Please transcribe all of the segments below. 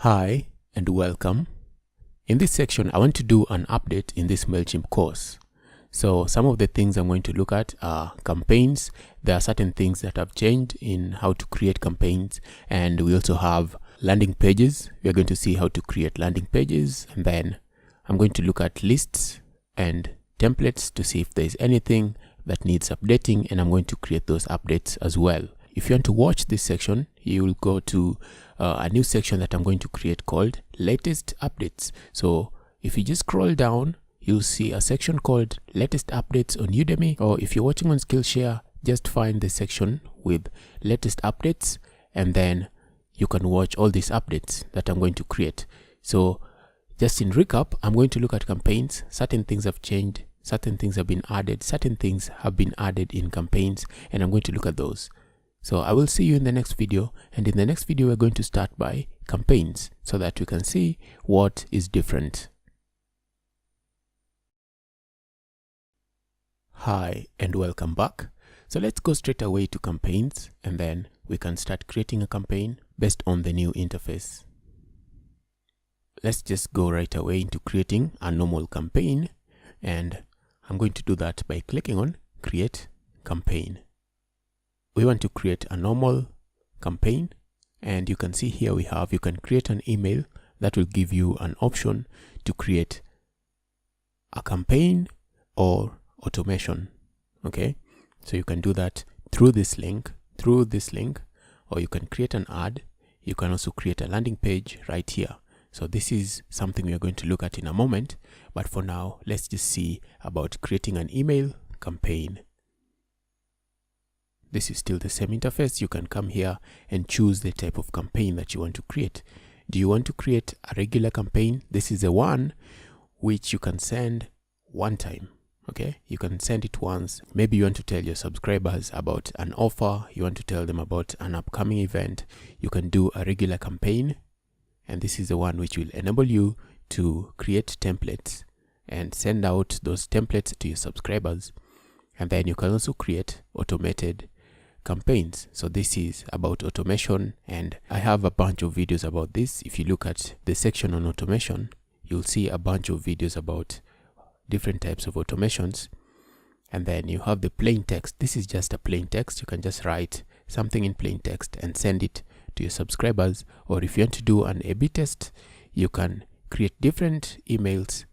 Hi and welcome. In this section, I want to do an update in this Mailchimp course. So some of the things I'm going to look at are campaigns. There are certain things that have changed in how to create campaigns, and we also have landing pages. We're going to see how to create landing pages, and then I'm going to look at lists and templates to see if there's anything that needs updating, and I'm going to create those updates as well. If you want to watch this section, you will go to a new section that I'm going to create called latest updates. So if you just scroll down, you'll see a section called latest updates on Udemy, or if you're watching on Skillshare, just find the section with latest updates, and then you can watch all these updates that I'm going to create. So just in recap, I'm going to look at campaigns. Certain things have changed, certain things have been added, certain things have been added in campaigns, and I'm going to look at those. So I will see you in the next video, and in the next video we're going to start by campaigns so that we can see what is different. Hi and welcome back. So let's go straight away to campaigns, and then we can start creating a campaign based on the new interface. Let's just go right away into creating a normal campaign, and I'm going to do that by clicking on Create Campaign. We want to create a normal campaign, and you can see here you can create an email that will give you an option to create a campaign or automation. Okay, so you can do that through this link, or you can create an ad. You can also create a landing page right here. So this is something we are going to look at in a moment, but for now let's just see about creating an email campaign. This is still the same interface. You can come here and choose the type of campaign that you want to create. Do you want to create a regular campaign? This is the one which you can send one time. Okay, you can send it once. Maybe you want to tell your subscribers about an offer, you want to tell them about an upcoming event. You can do a regular campaign, and this is the one which will enable you to create templates and send out those templates to your subscribers. And then you can also create automated campaigns. So this is about automation, and I have a bunch of videos about this. If you look at the section on automation, you'll see a bunch of videos about different types of automations. And then you have the plain text. This is just a plain text. You can just write something in plain text and send it to your subscribers. Or if you want to do an A/B test, you can create different emails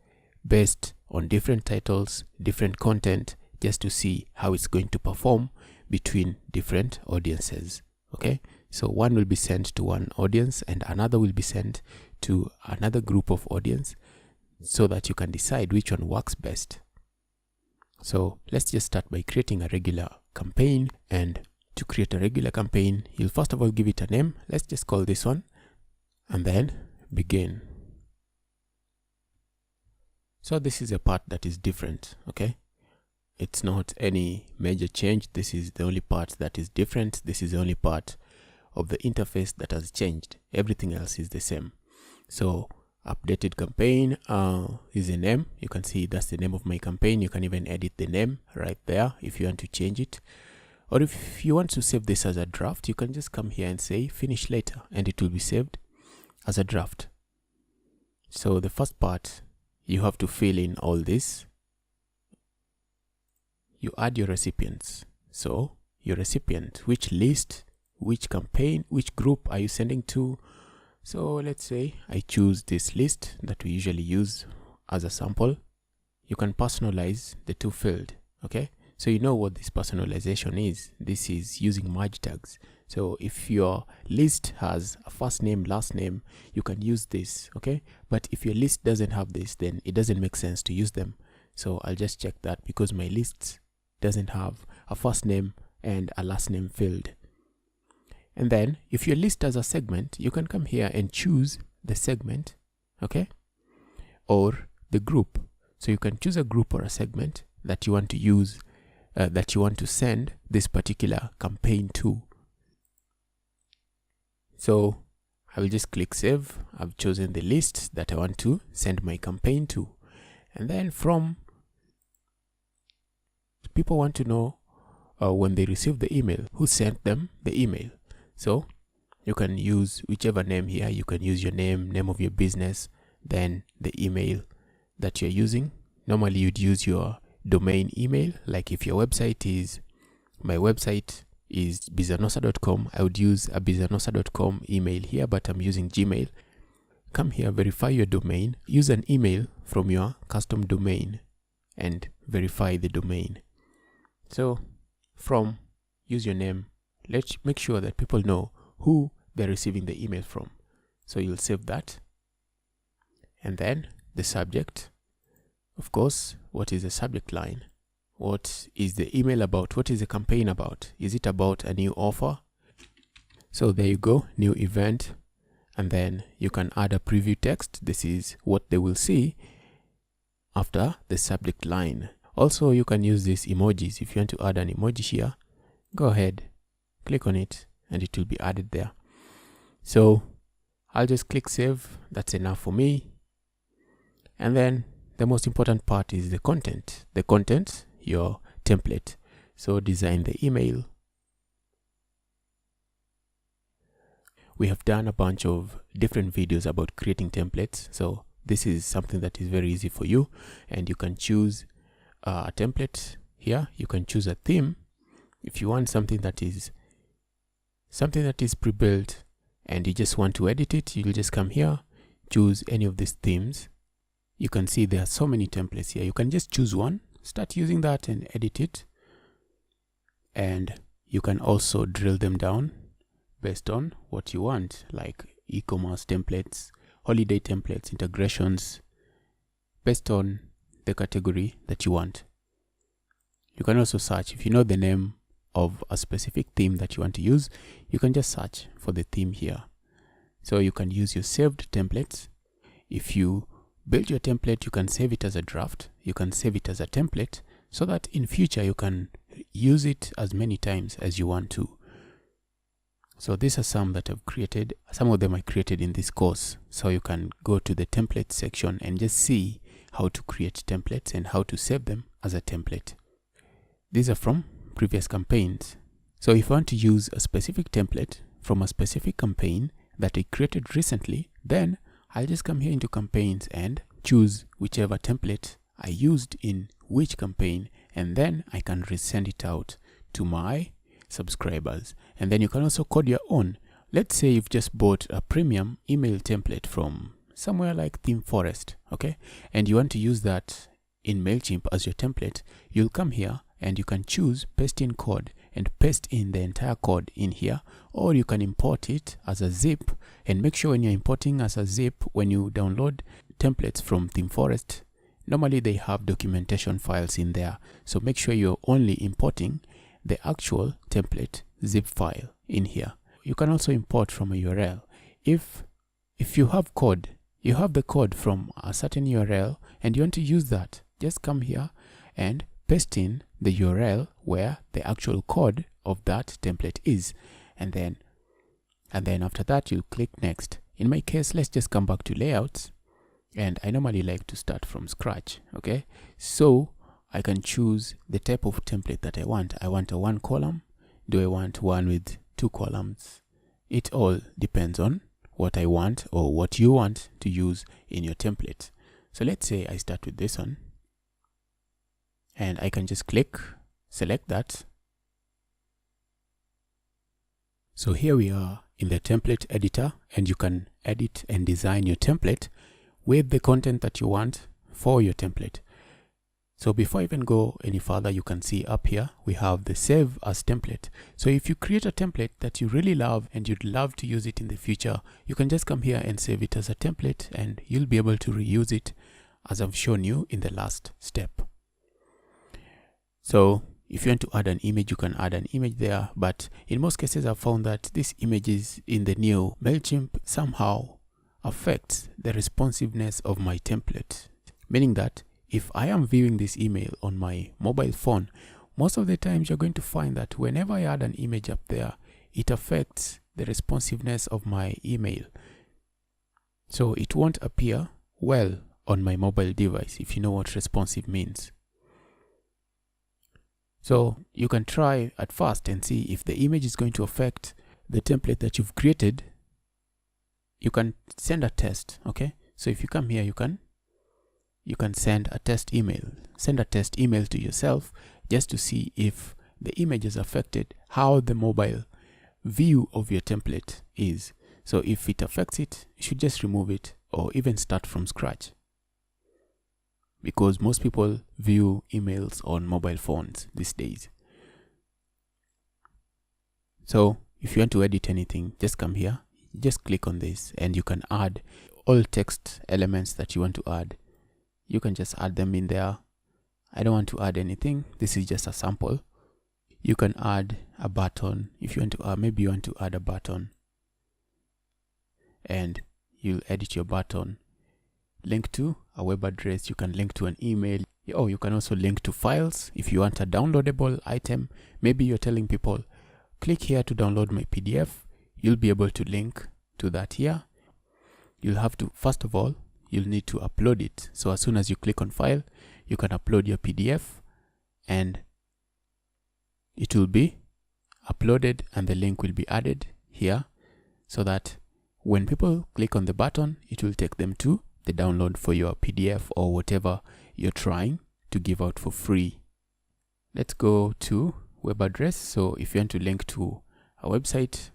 based on different titles, different content, just to see how it's going to perform between different audiences. Okay, so one will be sent to one audience and another will be sent to another group of audience, so that you can decide which one works best. So let's just start by creating a regular campaign. And to create a regular campaign, you'll first of all give it a name. Let's just call this one, and then begin. So this is a part that is different. Okay, it's not any major change. This is the only part that is different. This is the only part of the interface that has changed. Everything else is the same. So updated campaign is a name. You can see that's the name of my campaign. You can even edit the name right there if you want to change it. Or if you want to save this as a draft, you can just come here and say finish later, and it will be saved as a draft. So the first part, you have to fill in all this. You add your recipients. So your recipient, which list, which campaign, which group are you sending to? So let's say I choose this list that we usually use as a sample. You can personalize the to field. Okay, so you know what this personalization is. This is using merge tags. So if your list has a first name, last name, you can use this. Okay, but if your list doesn't have this, then it doesn't make sense to use them. So I'll just check that because my list doesn't have a first name and a last name field. And then if your list has a segment, you can come here and choose the segment, okay, or the group. So you can choose a group or a segment that you want to use, that you want to send this particular campaign to. So I will just click save. I've chosen the list that I want to send my campaign to. And then from people want to know when they receive the email, who sent them the email. So You can use whichever name here. You can use your name of your business, then the email that you're using. Normally you'd use your domain email. Like if your website is, my website is bizanosa.com, I would use a bizanosa.com email here, but I'm using Gmail. Come here, verify your domain, use an email from your custom domain and verify the domain. So from use your name, let's make sure that people know who they're receiving the email from. So you'll save that. And then the subject, of course, what is the subject line? What is the email about? What is the campaign about? Is it about a new offer? So there you go, new event. And then you can add a preview text. This is what they will see after the subject line. Also, you can use these emojis. If you want to add an emoji here, go ahead, click on it, and it will be added there. So I'll just click save. That's enough for me. And then the most important part is the content. The content, your template. So design the email. We have done a bunch of different videos about creating templates. So this is something that is very easy for you, and you can choose a template here. You can choose a theme. If you want something that is pre-built and you just want to edit it, you'll just come here, choose any of these themes. You can see there are so many templates here. You can just choose one, start using that and edit it. And you can also drill them down based on what you want, like e-commerce templates, holiday templates, integrations, based on the category that you want. You can also search. If you know the name of a specific theme that you want to use, you can just search for the theme here. So you can use your saved templates. If you build your template, you can save it as a draft. You can save it as a template so that in future you can use it as many times as you want to. So these are some that I've created. Some of them I created in this course. So you can go to the template section and just see how to create templates and how to save them as a template. These are from previous campaigns. So if I want to use a specific template from a specific campaign that I created recently, then I'll just come here into campaigns and choose whichever template I used in which campaign, and then I can resend it out to my subscribers. And then you can also code your own. Let's say you've just bought a premium email template from somewhere like Theme Forest, okay? And you want to use that in Mailchimp as your template. You'll come here and you can choose paste in code and paste in the entire code in here, or you can import it as a zip. And make sure when you're importing as a zip, when you download templates from Theme Forest, normally they have documentation files in there. So make sure you're only importing the actual template zip file in here. You can also import from a URL. If you have code, you have the code from a certain URL and you want to use that, just come here and paste in the URL where the actual code of that template is, and then after that you click next. In my case, let's just come back to layouts, and I normally like to start from scratch, okay? So I can choose the type of template that I want. I want a 1 column. Do I want one with 2 columns? It all depends on what I want or what you want to use in your template. So let's say I start with this one, and I can just click, select that. So here we are in the template editor, and you can edit and design your template with the content that you want for your template. So before I even go any further, you can see up here, we have the save as template. So if you create a template that you really love and you'd love to use it in the future, you can just come here and save it as a template, and you'll be able to reuse it as I've shown you in the last step. So if you want to add an image, you can add an image there. But in most cases, I've found that these images in the new Mailchimp somehow affects the responsiveness of my template. Meaning that if I am viewing this email on my mobile phone, most of the times you're going to find that whenever I add an image up there, it affects the responsiveness of my email. So it won't appear well on my mobile device, if you know what responsive means. So you can try at first and see if the image is going to affect the template that you've created, you can send a test. Okay, so if you come here, you can send a test email. Send a test email to yourself just to see if the image is affected, how the mobile view of your template is. So if it affects it, you should just remove it or even start from scratch, because most people view emails on mobile phones these days. So if you want to edit anything, just come here, just click on this, and you can add all text elements that you want to add. You can just add them in there. I don't want to add anything. This is just a sample. You can add a button if you want to. Maybe you want to add a button, and you'll edit your button. Link to a web address. You can link to an email. Oh, you can also link to files if you want a downloadable item. Maybe you're telling people, click here to download my PDF. You'll be able to link to that here. You'll have to, first of all, you'll need to upload it. So as soon as you click on file, you can upload your PDF, and it will be uploaded, and the link will be added here, so that when people click on the button, it will take them to the download for your PDF or whatever you're trying to give out for free. Let's go to web address. So if you want to link to a website,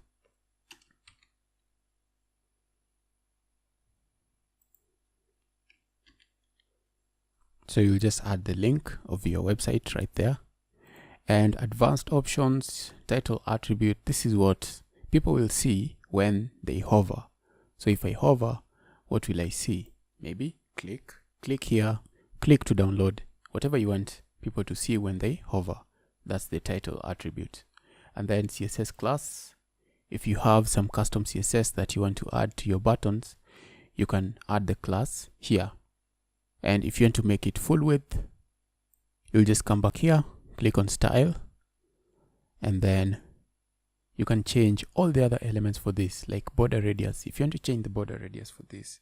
so you'll just add the link of your website right there. And advanced options, title attribute, this is what people will see when they hover. So if I hover, what will I see? Maybe click here, click to download, whatever you want people to see when they hover. That's the title attribute. And then CSS class. If you have some custom CSS that you want to add to your buttons, you can add the class here. And if you want to make it full width, you'll just come back here, click on style, and then you can change all the other elements for this, like border radius. If you want to change the border radius for this,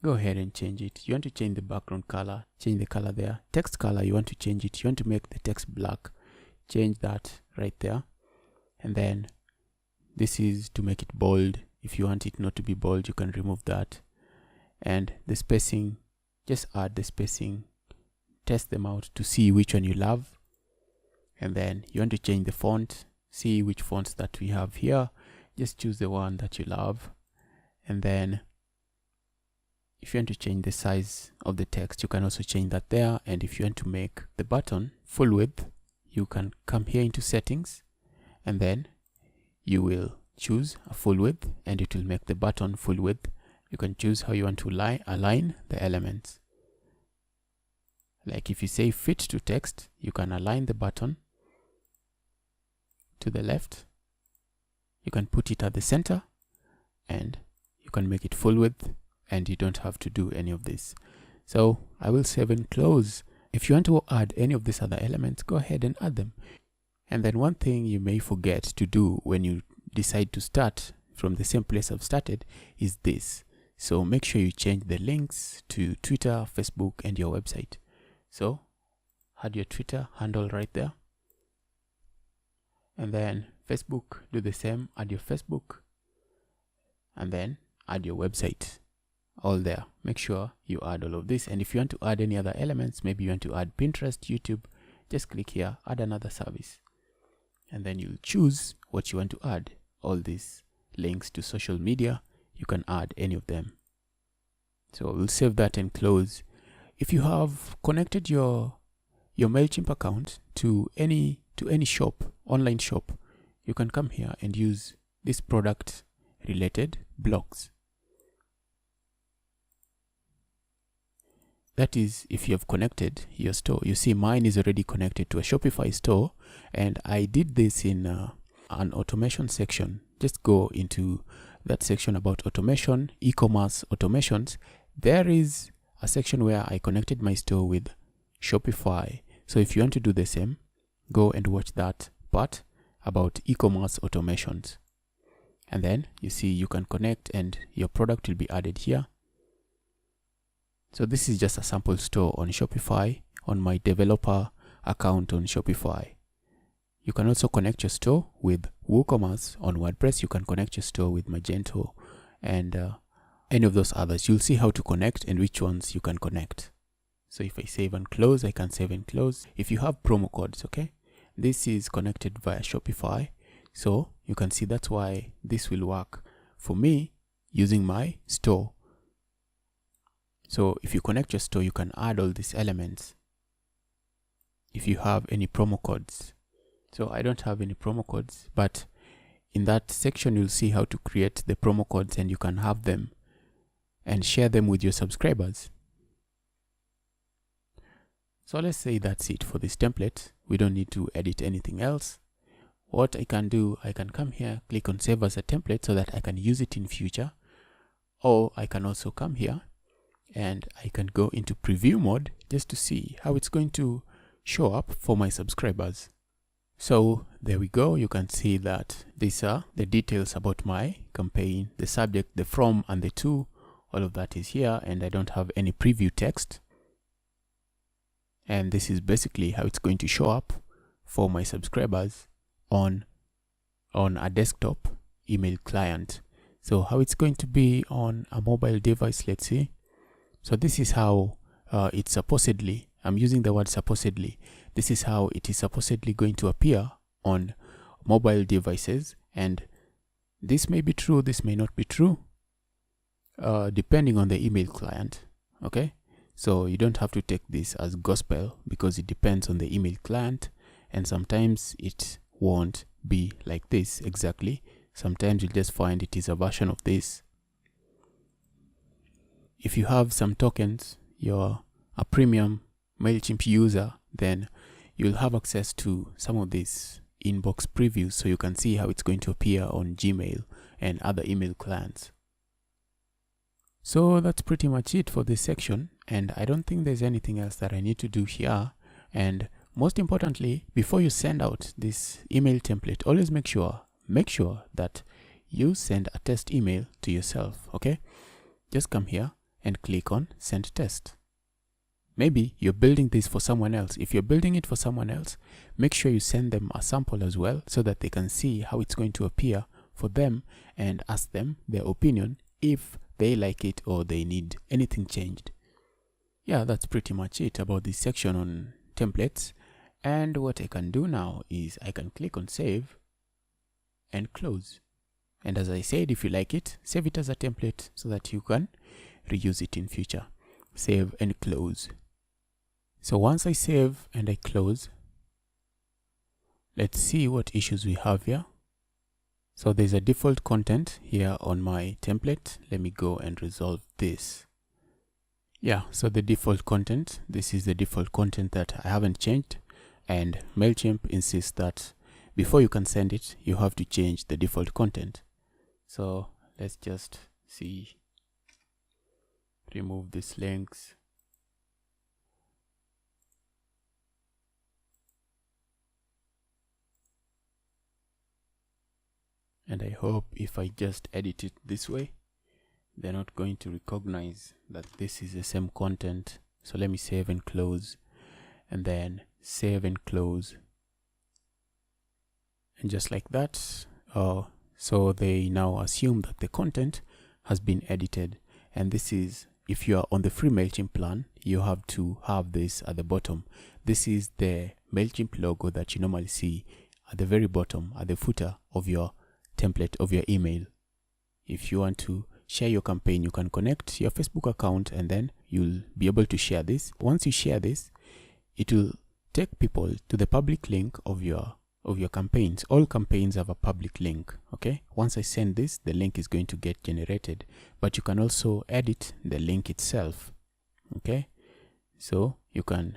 go ahead and change it. You want to change the background color, change the color there. Text color, you want to change it. You want to make the text black, change that right there. And then this is to make it bold. If you want it not to be bold, you can remove that. And the spacing, just add the spacing, test them out to see which one you love. And then you want to change the font, see which fonts that we have here. Just choose the one that you love. And then if you want to change the size of the text, you can also change that there. And if you want to make the button full width, you can come here into settings, and then you will choose a full width, and it will make the button full width. You can choose how you want to align the elements. Like if you say fit to text, you can align the button to the left. You can put it at the center, and you can make it full width, and you don't have to do any of this. So I will save and close. If you want to add any of these other elements, go ahead and add them. And then one thing you may forget to do when you decide to start from the same place I've started is this. So make sure you change the links to Twitter, Facebook, and your website. So add your Twitter handle right there. And then Facebook, do the same, add your Facebook. And then add your website. All there. Make sure you add all of this. And if you want to add any other elements, maybe you want to add Pinterest, YouTube, just click here, add another service. And then you'll choose what you want to add. All these links to social media, you can add any of them. So we'll save that and close. If you have connected your Mailchimp account to any shop, online shop, you can come here and use this product related blocks. That is, if you have connected your store. You see mine is already connected to a Shopify store, and I did this in an automation section. Just go into that section about automation, e-commerce automations. There is a section where I connected my store with Shopify. So if you want to do the same, go and watch that part about e-commerce automations. And then you see you can connect and your product will be added here. So this is just a sample store on Shopify, on my developer account on Shopify. You can also connect your store with WooCommerce. On WordPress, you can connect your store with Magento and any of those others. You'll see how to connect and which ones you can connect. So if I save and close, I can save and close. If you have promo codes, okay, this is connected via Shopify. So you can see that's why this will work for me using my store. So if you connect your store, you can add all these elements if you have any promo codes. So I don't have any promo codes, but in that section, you'll see how to create the promo codes and you can have them and share them with your subscribers. So let's say that's it for this template. We don't need to edit anything else. What I can do, I can come here, click on save as a template so that I can use it in future. Or I can also come here and I can go into preview mode just to see how it's going to show up for my subscribers. So there we go. You can see that these are the details about my campaign, the subject, the from and the to, all of that is here, and I don't have any preview text. And this is basically how it's going to show up for my subscribers on a desktop email client. So how it's going to be on a mobile device, let's see. So this is how it's supposedly, I'm using the word supposedly, this is how it is supposedly going to appear on mobile devices. And this may be true, this may not be true, depending on the email client, okay? So you don't have to take this as gospel because it depends on the email client, and sometimes it won't be like this exactly. Sometimes you'll just find it is a version of this. If you have some tokens, you're a premium Mailchimp user, then you'll have access to some of these inbox previews so you can see how it's going to appear on Gmail and other email clients. So that's pretty much it for this section, and I don't think there's anything else that I need to do here. And most importantly, before you send out this email template, always make sure that you send a test email to yourself, okay? Just come here and click on send test. Maybe you're building this for someone else. If you're building it for someone else, make sure you send them a sample as well so that they can see how it's going to appear for them and ask them their opinion if they like it or they need anything changed. Yeah, that's pretty much it about this section on templates. And what I can do now is I can click on save and close. And as I said, if you like it, save it as a template so that you can reuse it in future. Save and close. So once I save and I close, let's see what issues we have here. So there's a default content here on my template. Let me go and resolve this. Yeah, so the default content, this is the default content that I haven't changed, and Mailchimp insists that before you can send it, you have to change the default content. So let's just see, remove these links. And I hope if I just edit it this way, they're not going to recognize that this is the same content. So let me save and close, and then save and close. And just like that, so they now assume that the content has been edited. And this is, if you are on the free Mailchimp plan, you have to have this at the bottom. This is the Mailchimp logo that you normally see at the very bottom, at the footer of your template of your email. If you want to share your campaign, you can connect your Facebook account and then you'll be able to share this. Once you share this, it will take people to the public link of your campaigns. All campaigns have a public link, okay? Once I send this, the link is going to get generated, but you can also edit the link itself, okay? So you can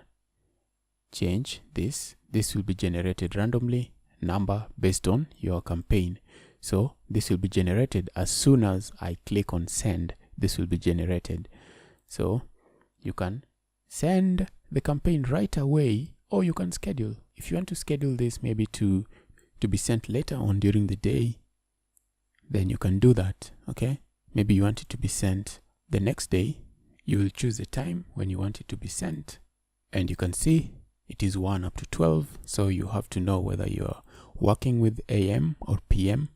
change this. This will be generated randomly, number based on your campaign. So this will be generated as soon as I click on send. This will be generated. So you can send the campaign right away, or you can schedule. If you want to schedule this maybe to be sent later on during the day, then you can do that, okay? Maybe you want it to be sent the next day. You will choose the time when you want it to be sent, and you can see it is 1 up to 12. So you have to know whether you're working with AM or PM,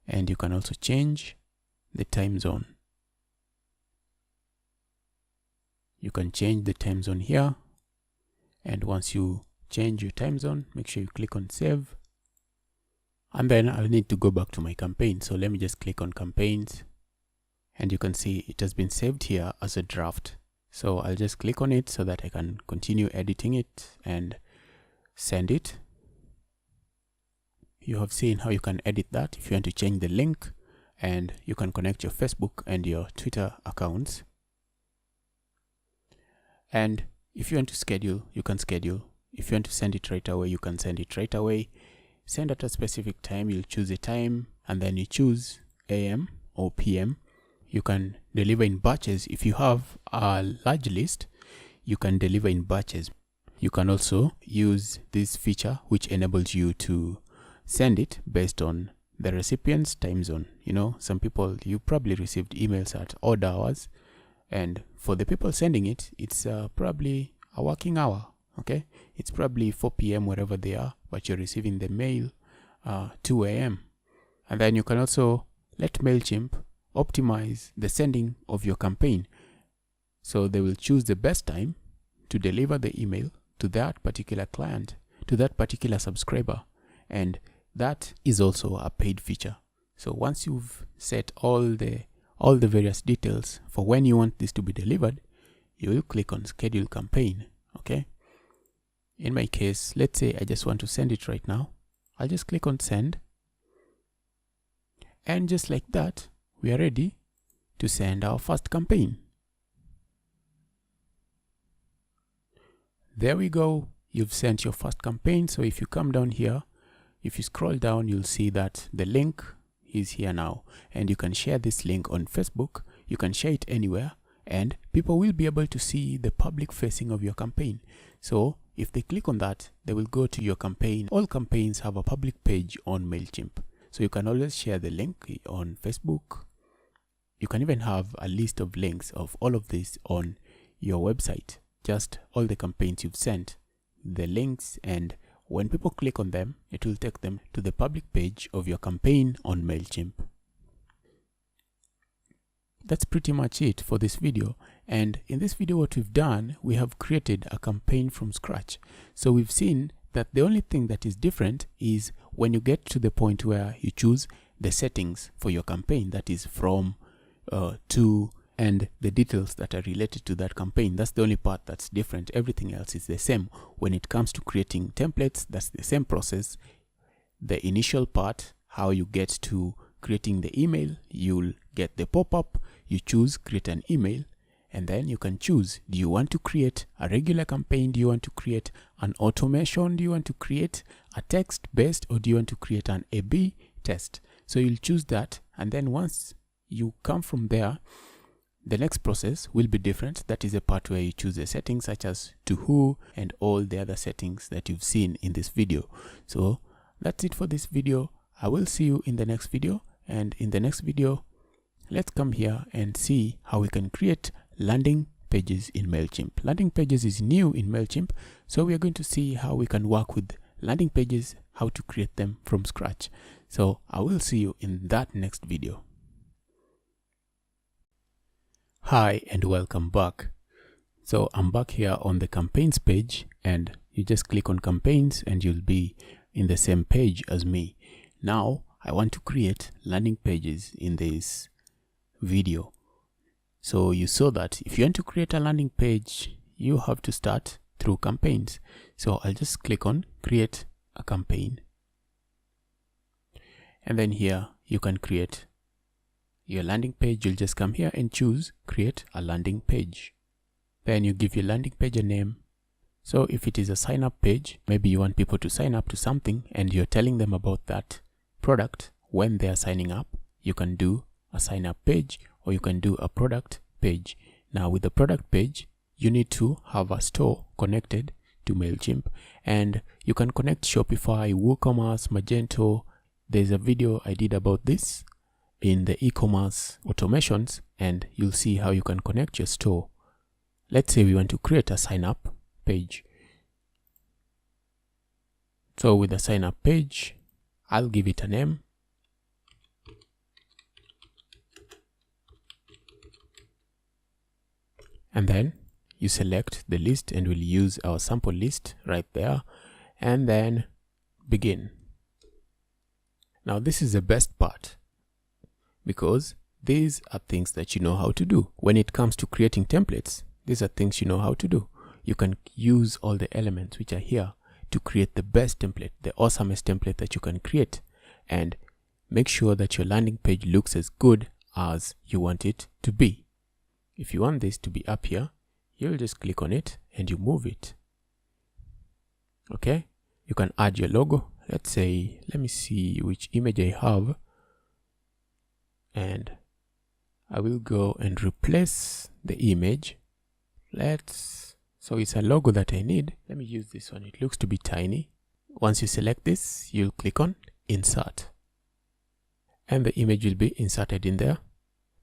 and you can also change the time zone. You can change the time zone here, and once you change your time zone, make sure you click on save. And then I'll need to go back to my campaign. So let me just click on campaigns, and you can see it has been saved here as a draft. So I'll just click on it so that I can continue editing it and send it. You have seen how you can edit that if you want to change the link, and you can connect your Facebook and your Twitter accounts. And if you want to schedule, you can schedule. If you want to send it right away, you can send it right away. Send at a specific time, you'll choose a time, and then you choose AM or PM. You can deliver in batches. If you have a large list, you can deliver in batches. You can also use this feature which enables you to send it based on the recipient's time zone. You know, some people, you probably received emails at odd hours, and for the people sending it, it's probably a working hour. Okay, it's probably 4 p.m. wherever they are, but you're receiving the mail 2 a.m. And then you can also let Mailchimp optimize the sending of your campaign. So they will choose the best time to deliver the email to that particular client, to that particular subscriber. And that is also a paid feature. So once you've set all the various details for when you want this to be delivered, you will click on schedule campaign. Okay. In my case, let's say I just want to send it right now. I'll just click on send. And just like that, we are ready to send our first campaign. There we go. You've sent your first campaign. So if you come down here, if you scroll down, you'll see that the link is here now. And you can share this link on Facebook. You can share it anywhere, and people will be able to see the public facing of your campaign. So if they click on that, they will go to your campaign. All campaigns have a public page on Mailchimp. So you can always share the link on Facebook. You can even have a list of links of all of this on your website. Just all the campaigns you've sent, the links, and when people click on them, it will take them to the public page of your campaign on Mailchimp. That's pretty much it for this video. And in this video, what we've done, we have created a campaign from scratch. So we've seen that the only thing that is different is when you get to the point where you choose the settings for your campaign, that is from, to, and the details that are related to that campaign. That's the only part that's different. Everything else is the same. When it comes to creating templates, that's the same process. The initial part, how you get to creating the email, you'll get the pop-up, you choose create an email, and then you can choose, do you want to create a regular campaign? Do you want to create an automation? Do you want to create a text based, or do you want to create an A/B test? So you'll choose that, and then once you come from there, the next process will be different. That is the part where you choose the settings such as to who and all the other settings that you've seen in this video. So that's it for this video. I will see you in the next video, and in the next video, let's come here and see how we can create landing pages in Mailchimp. Landing pages is new in Mailchimp, so we are going to see how we can work with landing pages, how to create them from scratch. So I will see you in that next video. Hi and welcome back. So I'm back here on the campaigns page, and you just click on campaigns and you'll be in the same page as me. Now I want to create landing pages in this video. So you saw that if you want to create a landing page, you have to start through campaigns. So I'll just click on create a campaign. And then here you can create your landing page. You'll just come here and choose create a landing page. Then you give your landing page a name. So if it is a sign up page, maybe you want people to sign up to something and you're telling them about that product when they are signing up, you can do a sign up page, or you can do a product page. Now with the product page, you need to have a store connected to Mailchimp, and you can connect Shopify, WooCommerce, Magento. There's a video I did about this in the e-commerce automations, and you'll see how you can connect your store. Let's say we want to create a sign up page. So with the sign up page, I'll give it a name. And then you select the list, and we'll use our sample list right there, and then begin. Now this is the best part, because these are things that you know how to do. When it comes to creating templates, these are things you know how to do. You can use all the elements which are here to create the best template, the awesomest template that you can create, and make sure that your landing page looks as good as you want it to be. If you want this to be up here, you'll just click on it and you move it. Okay, you can add your logo. Let's say, let me see which image I have, and I will go and replace the image. So it's a logo that I need. Let me use this one. It looks to be tiny. Once you select this, you'll click on insert, and the image will be inserted in there.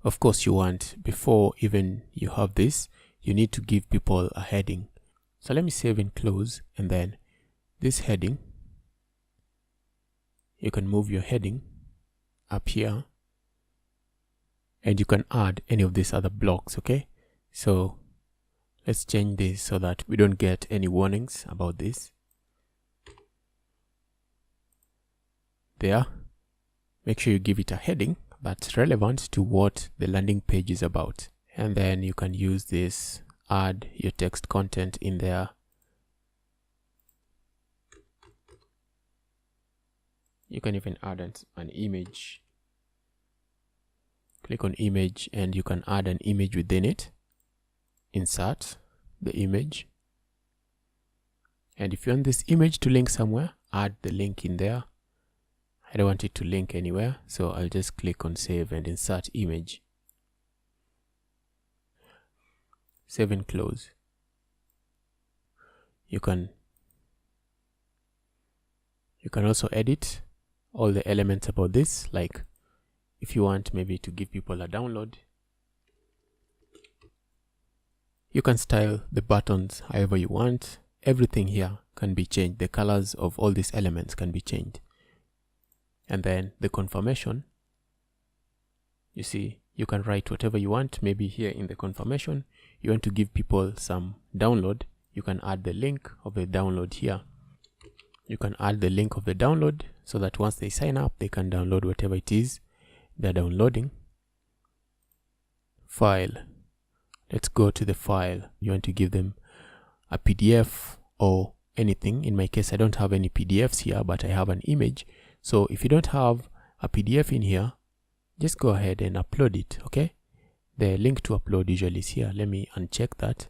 Of course, you want, before even you have this, you need to give people a heading. So let me save and close, and then this heading, you can move your heading up here, and you can add any of these other blocks. Okay, so let's change this so that we don't get any warnings about this. There, make sure you give it a heading that's relevant to what the landing page is about, and then you can use this, add your text content in there. You can even add an image. Click on image, and you can add an image within it. Insert the image, and if you want this image to link somewhere, add the link in there. I don't want it to link anywhere, so I'll just click on save and insert image. Save and close. You can also edit all the elements about this, like if you want maybe to give people a download, you can style the buttons however you want. Everything here can be changed. The colors of all these elements can be changed. And then the confirmation, you see, you can write whatever you want. Maybe here in the confirmation, you want to give people some download. You can add the link of the download here. You can add the link of the download so that once they sign up, they can download whatever it is they're downloading. File. Let's go to the file. You want to give them a PDF or anything. In my case, I don't have any PDFs here, but I have an image. So if you don't have a PDF in here, just go ahead and upload it. Okay, the link to upload usually is here. Let me uncheck that,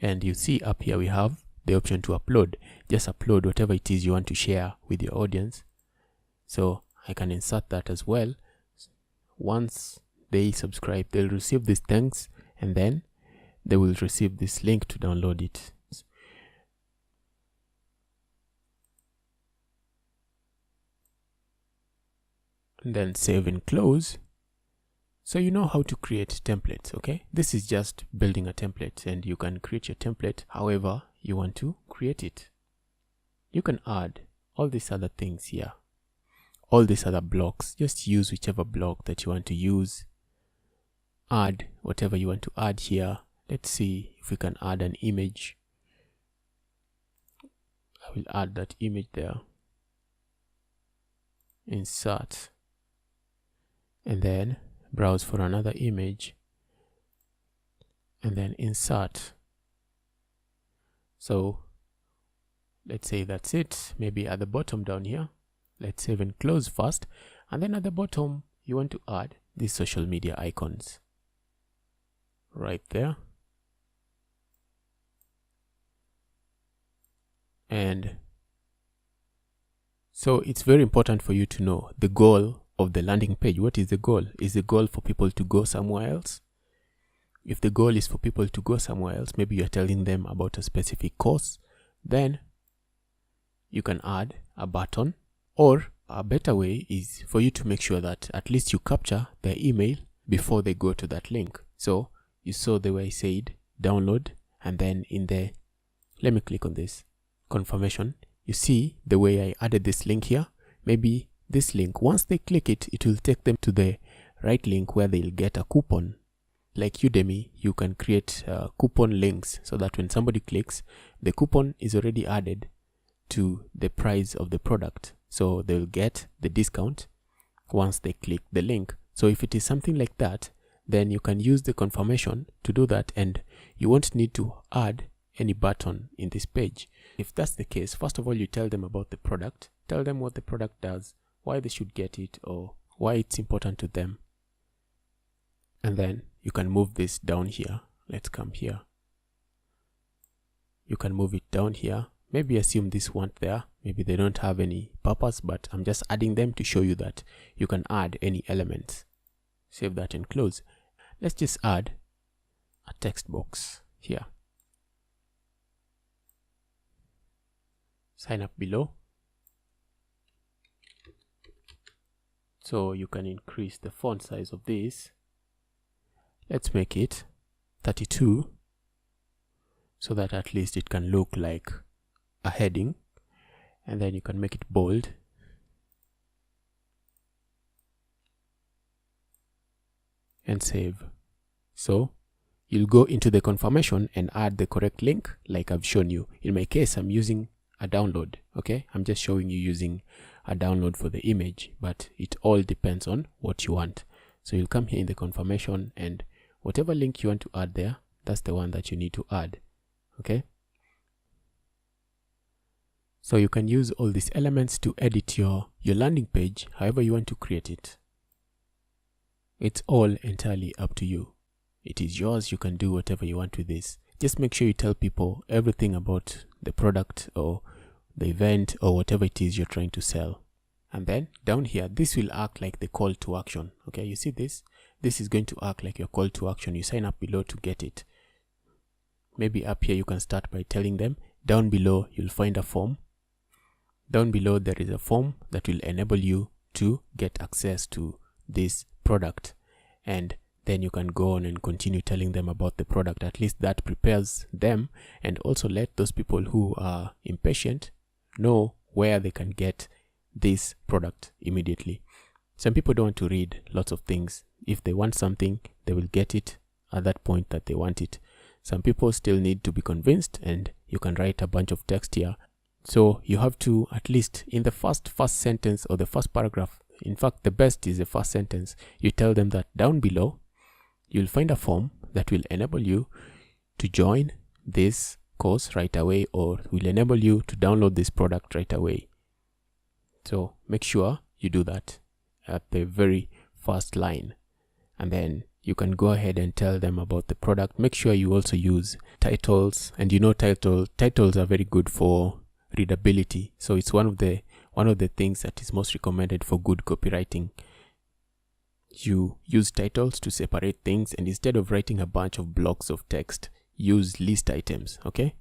and you see up here we have the option to upload. Just upload whatever it is you want to share with your audience. So I can insert that as well. Once they subscribe, they'll receive these things, and then they will receive this link to download it. And then save and close. So you know how to create templates. Okay, this is just building a template, and you can create your template however you want to create it. You can add all these other things here, all these other blocks. Just use whichever block that you want to use. Add whatever you want to add here. Let's see if we can add an image. I will add that image there. Insert, and then browse for another image, and then insert. So let's say that's it. Maybe at the bottom down here, let's save and close first, and then at the bottom you want to add these social media icons right there. And so it's very important for you to know the goal of the landing page. What is the goal? Is the goal for people to go somewhere else? If the goal is for people to go somewhere else, maybe you're telling them about a specific course, then you can add a button. Or a better way is for you to make sure that at least you capture their email before they go to that link. So you saw the way I said download, and then in there, let me click on this confirmation. you see the way I added this link here. Maybe this link, once they click it, it will take them to the right link where they'll get a coupon. Like Udemy, you can create coupon links so that when somebody clicks, the coupon is already added to the price of the product. So they'll get the discount once they click the link. So if it is something like that, then you can use the confirmation to do that, and you won't need to add any button in this page. If that's the case, first of all, you tell them about the product, tell them what the product does, why they should get it, or why it's important to them. And then you can move this down here. Let's come here. You can move it down here. Maybe assume this weren't there. Maybe they don't have any purpose, but I'm just adding them to show you that you can add any elements. Save that and close. Let's just add a text box here. Sign up below. So you can increase the font size of this. Let's make it 32 so that at least it can look like a heading, and then you can make it bold. And save. So you'll go into the confirmation and add the correct link like I've shown you. In my case, I'm using a download. Okay, I'm just showing you using a download for the image, but it all depends on what you want. So you'll come here in the confirmation, and whatever link you want to add there, that's the one that you need to add. Okay, so you can use all these elements to edit your landing page however you want to create it. It's all entirely up to you. It is yours. You can do whatever you want with this. Just make sure you tell people everything about the product or the event or whatever it is you're trying to sell. And then down here, this will act like the call to action. Okay, you see this? This is going to act like your call to action. You sign up below to get it. Maybe up here you can start by telling them, down below you'll find a form. Down below there is a form that will enable you to get access to this product, and then you can go on and continue telling them about the product. At least that prepares them, and also let those people who are impatient know where they can get this product immediately. Some people don't want to read lots of things. If they want something, they will get it at that point that they want it. Some people still need to be convinced, and you can write a bunch of text here. So you have to, at least in the first sentence or the first paragraph, in fact the best is the first sentence, you tell them that down below you'll find a form that will enable you to join this course right away, or will enable you to download this product right away. So make sure you do that at the very first line, and then you can go ahead and tell them about the product. Make sure you also use titles, and you know titles are very good for readability. So it's one of the things that is most recommended for good copywriting. You use titles to separate things, and instead of writing a bunch of blocks of text, use list items. Okay,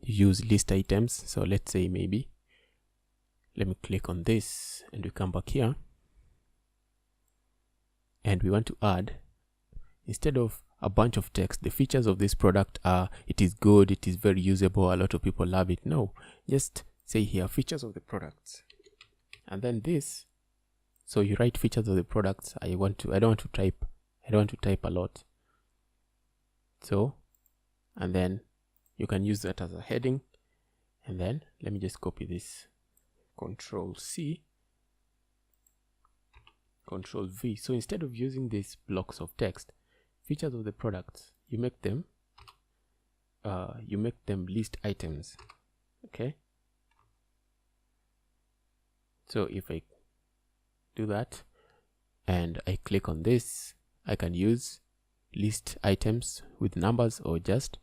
you use list items. So let's say maybe, let me click on this and we come back here, and we want to add, instead of a bunch of text, the features of this product are, it is good, it is very usable, a lot of people love it. No, just say here features of the products, and then this. So you write features of the products. I don't want to type a lot. So, and then you can use that as a heading, and then let me just copy this, Control C, Control V. So instead of using these blocks of text, features of the products, you make them list items. Okay, so if I do that and I click on this, I can use list items with numbers or just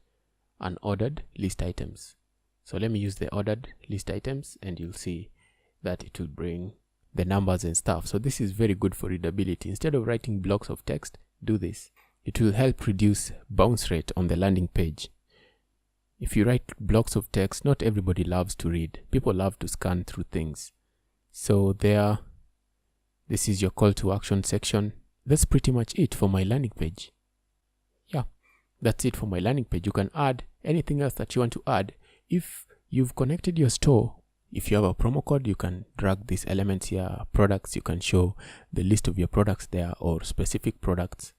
unordered list items. So let me use the ordered list items, and you'll see that it will bring the numbers and stuff. So this is very good for readability. Instead of writing blocks of text, do this. It will help reduce bounce rate on the landing page. If you write blocks of text, not everybody loves to read. People love to scan through things. So this is your call to action section. That's pretty much it for my landing page. Yeah, that's it for my landing page. You can add anything else that you want to add. If you've connected your store if you have a promo code, you can drag these elements here. Products, you can show the list of your products there, or specific products.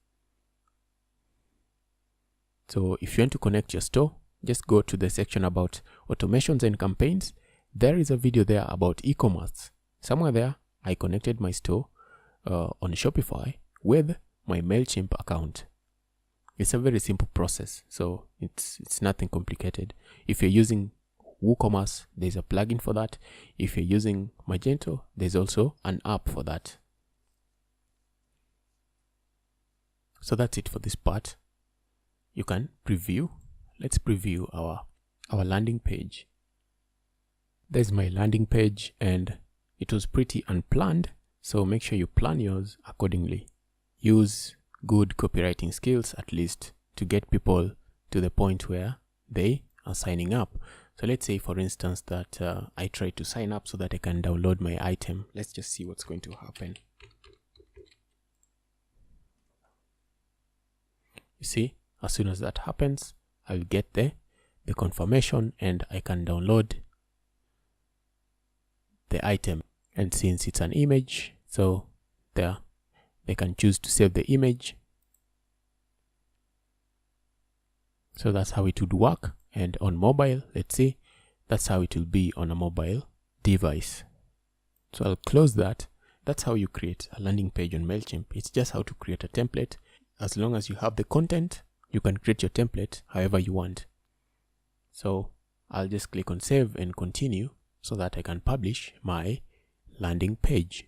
So if you want to connect your store, just go to the section about automations and campaigns. There is a video there about e-commerce. Somewhere there, I connected my store on Shopify with my Mailchimp account. It's a very simple process, so it's nothing complicated. If you're using WooCommerce, there's a plugin for that. If you're using Magento, there's also an app for that. So that's it for this part. You can preview. Let's preview our landing page. There's my landing page, and it was pretty unplanned, so make sure you plan yours accordingly. Use good copywriting skills at least to get people to the point where they are signing up. So let's say, for instance, that I try to sign up so that I can download my item. Let's just see what's going to happen. You see, as soon as that happens, I'll get the confirmation and I can download the item. And since it's an image, so there they can choose to save the image. So that's how it would work. And on mobile, let's see, that's how it will be on a mobile device. So I'll close that. That's how you create a landing page on Mailchimp. It's just how to create a template. As long as you have the content, you can create your template however you want. So I'll just click on save and continue so that I can publish my landing page.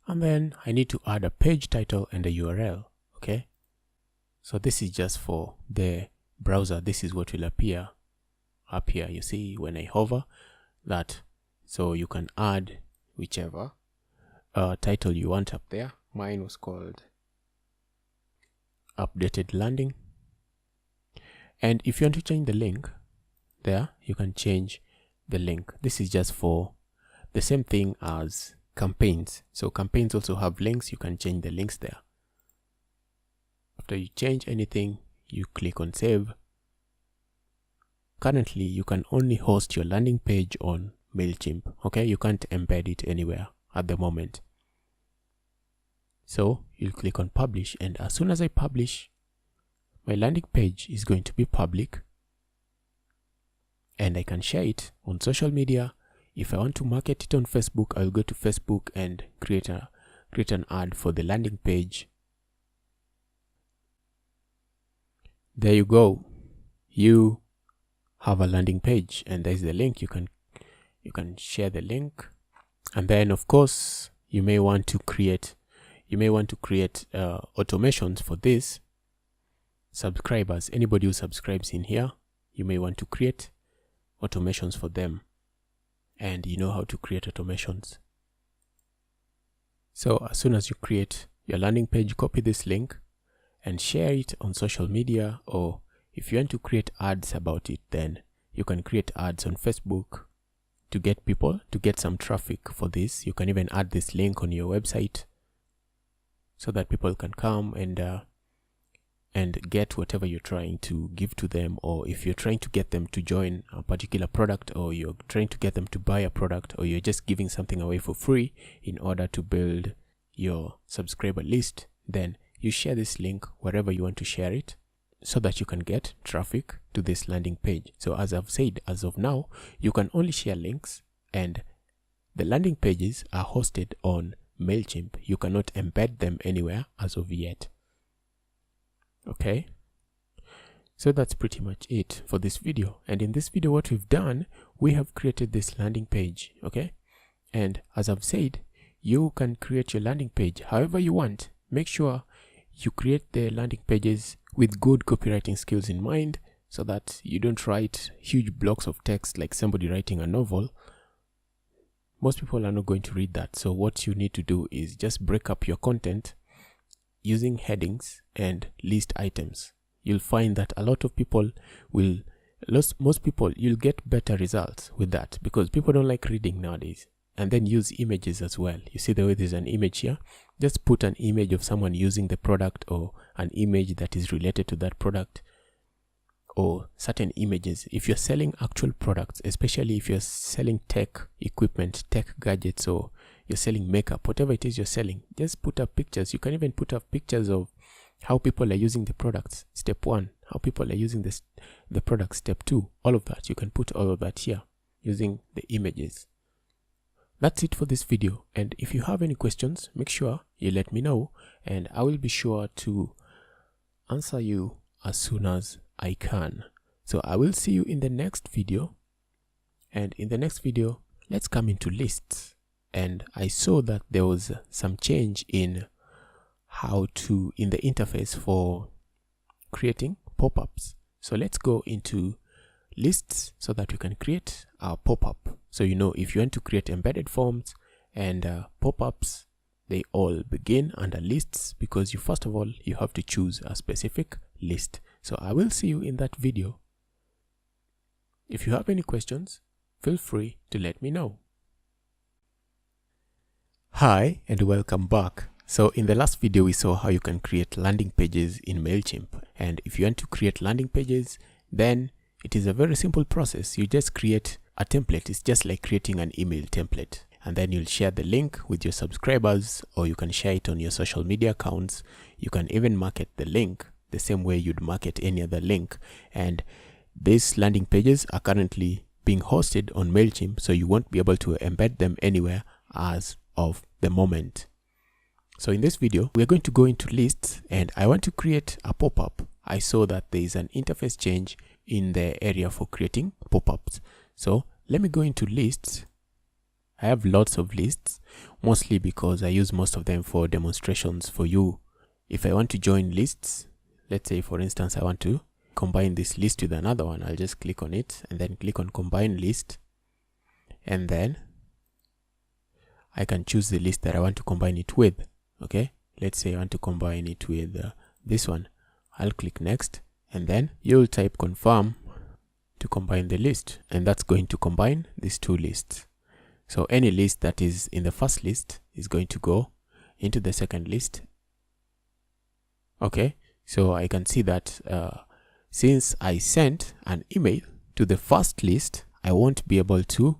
And then I need to add a page title and a URL. Okay. So this is just for the browser. This is what will appear up here. You see when I hover that. So you can add whichever title you want up there. Mine was called updated landing. And if you want to change the link there, you can change the link. This is just for the same thing as campaigns. So campaigns also have links. You can change the links there. After you change anything, you click on save. Currently, you can only host your landing page on Mailchimp. Okay, you can't embed it anywhere at the moment. So you'll click on publish, and as soon as I publish, my landing page is going to be public, and I can share it on social media. If I want to market it on Facebook, I'll go to Facebook and create an ad for the landing page. There you go. You have a landing page, and there's the link. You can share the link, and then of course you may want to create automations for this subscribers. Anybody who subscribes in here, you may want to create automations for them, and you know how to create automations. So as soon as you create your landing page, copy this link and share it on social media, or if you want to create ads about it, then you can create ads on Facebook to get people, to get some traffic for this. You can even add this link on your website so that people can come and get whatever you're trying to give to them, or if you're trying to get them to join a particular product, or you're trying to get them to buy a product, or you're just giving something away for free in order to build your subscriber list, then you share this link wherever you want to share it so that you can get traffic to this landing page. So as I've said, as of now, you can only share links, and the landing pages are hosted on Mailchimp. You cannot embed them anywhere as of yet. Okay, so that's pretty much it for this video. And in this video, what we've done, we have created this landing page. Okay, and as I've said, you can create your landing page however you want. Make sure you create the landing pages with good copywriting skills in mind, so that you don't write huge blocks of text like somebody writing a novel. Most people are not going to read that. So what you need to do is just break up your content using headings and list items. You'll find that a lot of people will, most people, you'll get better results with that, because people don't like reading nowadays. And then use images as well. You see the way there's an image here? Just put an image of someone using the product, or an image that is related to that product, or certain images. If you're selling actual products, especially if you're selling tech equipment, tech gadgets, or you're selling makeup, whatever it is you're selling, just put up pictures. You can even put up pictures of how people are using the products, step 1, how people are using the products, step 2, all of that. You can put all of that here using the images. That's it for this video, and if you have any questions, make sure you let me know, and I will be sure to answer you as soon as I can. So I will see you in the next video, and in the next video, let's come into lists. And I saw that there was some change in in the interface for creating pop-ups. So let's go into lists so that we can create our pop-up. So if you want to create embedded forms and pop-ups, they all begin under lists, because first of all you have to choose a specific list. So I will see you in that video. If you have any questions, feel free to let me know. Hi and welcome back. So in the last video we saw how you can create landing pages in Mailchimp, and if you want to create landing pages, then it is a very simple process. You just create a template. It's just like creating an email template, and then you'll share the link with your subscribers, or you can share it on your social media accounts. You can even market the link the same way you'd market any other link. And these landing pages are currently being hosted on Mailchimp, so you won't be able to embed them anywhere as of the moment. So in this video, we're going to go into lists, and I want to create a pop-up. I saw that there is an interface change in the area for creating pop-ups. So let me go into lists. I have lots of lists, mostly because I use most of them for demonstrations for you. If I want to join lists, let's say for instance I want to combine this list with another one, I'll just click on it and then click on combine list, and then I can choose the list that I want to combine it with. Okay, let's say I want to combine it with this one. I'll click next, and then you'll type confirm to combine the list, and that's going to combine these two lists. So any list that is in the first list is going to go into the second list. Okay, so I can see that since I sent an email to the first list, I won't be able to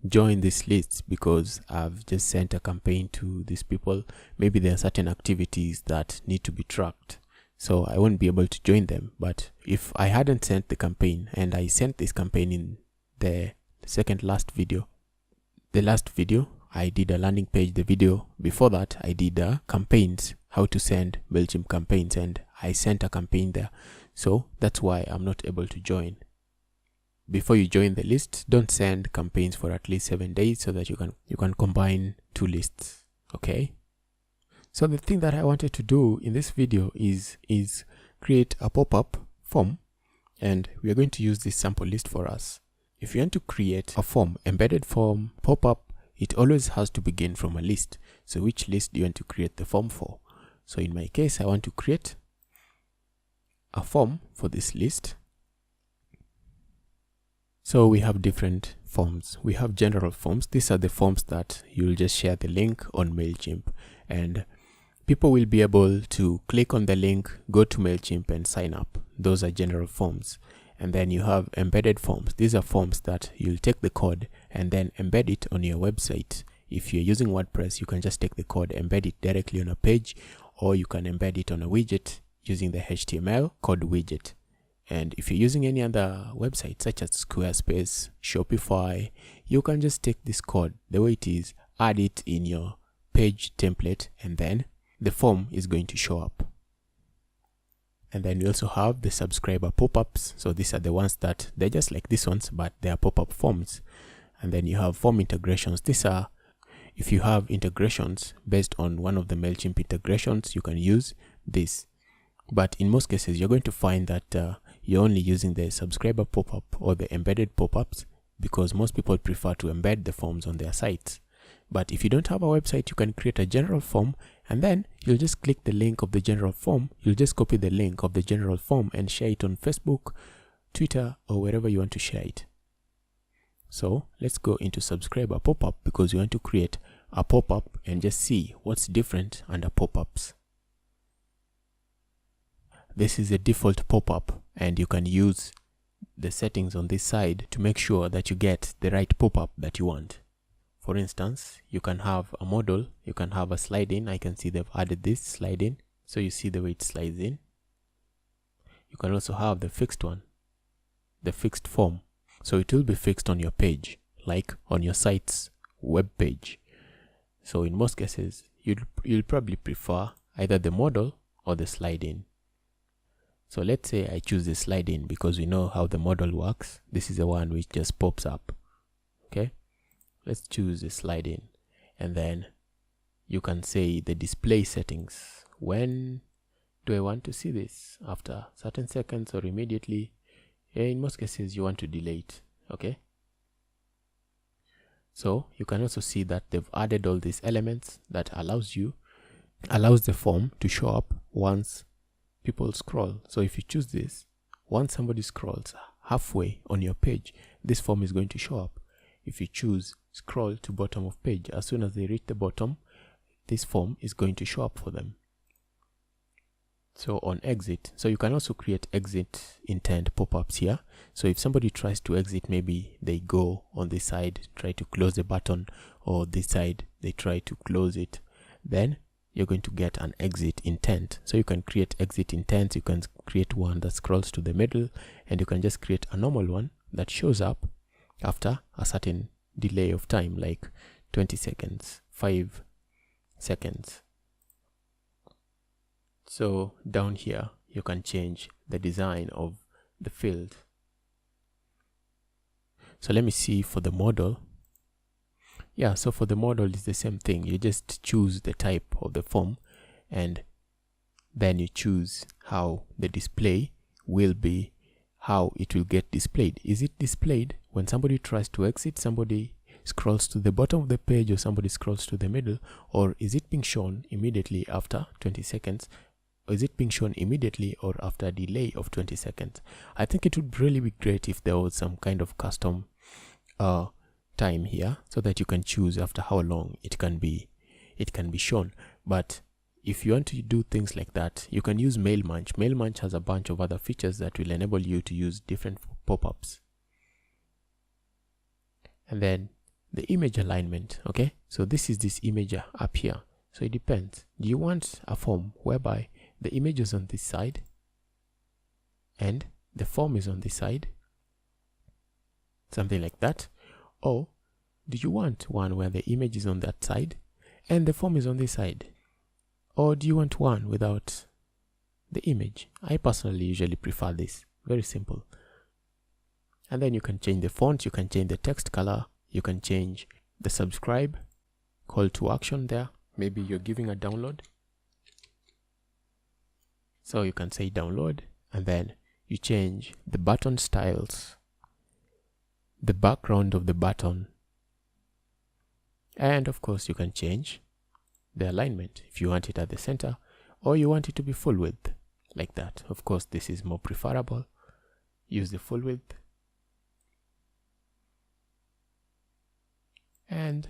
join this list because I've just sent a campaign to these people. Maybe there are certain activities that need to be tracked, so I won't be able to join them. But if I hadn't sent the campaign, and I sent this campaign in the last video I did a landing page. The video before that I did campaigns, how to send Mailchimp campaigns, and I sent a campaign there. So that's why I'm not able to join. Before you join the list, don't send campaigns for at least 7 days so that you can combine two lists. Okay, so the thing that I wanted to do in this video is create a pop-up form, and we are going to use this sample list for us. If you want to create a form, embedded form, pop-up, it always has to begin from a list. So which list do you want to create the form for? So in my case, I want to create a form for this list. So we have different forms. We have general forms. These are the forms that you'll just share the link on Mailchimp, and people will be able to click on the link, go to Mailchimp and sign up. Those are general forms. And then you have embedded forms. These are forms that you'll take the code and then embed it on your website. If you're using WordPress, you can just take the code, embed it directly on a page, or you can embed it on a widget using the HTML code widget. And if you're using any other website such as Squarespace, Shopify, you can just take this code the way it is, add it in your page template, and then the form is going to show up. And then we also have the subscriber pop-ups. So these are the ones that they're just like these ones, but they are pop-up forms. And then you have form integrations. These are, if you have integrations based on one of the Mailchimp integrations, you can use this. But in most cases, you're going to find that you're only using the subscriber pop-up or the embedded pop-ups, because most people prefer to embed the forms on their sites. But if you don't have a website, you can create a general form, and then you'll just click the link of the general form. You'll just copy the link of the general form and share it on Facebook, Twitter, or wherever you want to share it. So let's go into subscriber pop-up, because we want to create a pop-up and just see what's different under pop-ups. This is a default pop-up and you can use the settings on this side to make sure that you get the right pop-up that you want. For instance, you can have a model, you can have a slide in. I can see they've added this slide in, so you see the way it slides in. You can also have the fixed one, the fixed form, so it will be fixed on your page, like on your site's web page. So in most cases, you'll probably prefer either the model or the slide in. So let's say I choose the slide in because we know how the model works. This is the one which just pops up. Okay, let's choose the slide in, and then you can say the display settings. When do I want to see this? After certain seconds or immediately? In most cases you want to delay it. Okay, so you can also see that they've added all these elements that allows the form to show up once people scroll. So if you choose this, once somebody scrolls halfway on your page, this form is going to show up. If you choose scroll to bottom of page, as soon as they reach the bottom, this form is going to show up for them. So on exit, so you can also create exit intent pop-ups here. So if somebody tries to exit, maybe they go on this side, try to close the button, or this side they try to close it, then you're going to get an exit intent. So you can create exit intents. You can create one that scrolls to the middle, and you can just create a normal one that shows up after a certain delay of time, like 20 seconds, 5 seconds. So down here, you can change the design of the field. So let me see for the model. Yeah, so for the model, it's the same thing. You just choose the type of the form, and then you choose how the display will be, how it will get displayed. Is it displayed when somebody tries to exit, somebody scrolls to the bottom of the page, or somebody scrolls to the middle, or is it being shown immediately after 20 seconds? Or is it being shown immediately or after a delay of 20 seconds? I think it would really be great if there was some kind of custom time here, so that you can choose after how long it can be shown. But if you want to do things like that, you can use Mailchimp. Mailchimp has a bunch of other features that will enable you to use different pop-ups. And then the image alignment. Okay, so this is this image up here. So it depends. Do you want a form whereby the image is on this side and the form is on this side, something like that? Or do you want one where the image is on that side and the form is on this side? Or do you want one without the image? I personally usually prefer this. Very simple. And then you can change the font, you can change the text color, you can change the subscribe call to action there. Maybe you're giving a download, so you can say download, and then you change the button styles, the background of the button, and of course you can change the alignment if you want it at the center or you want it to be full width like that. Of course this is more preferable. Use the full width, and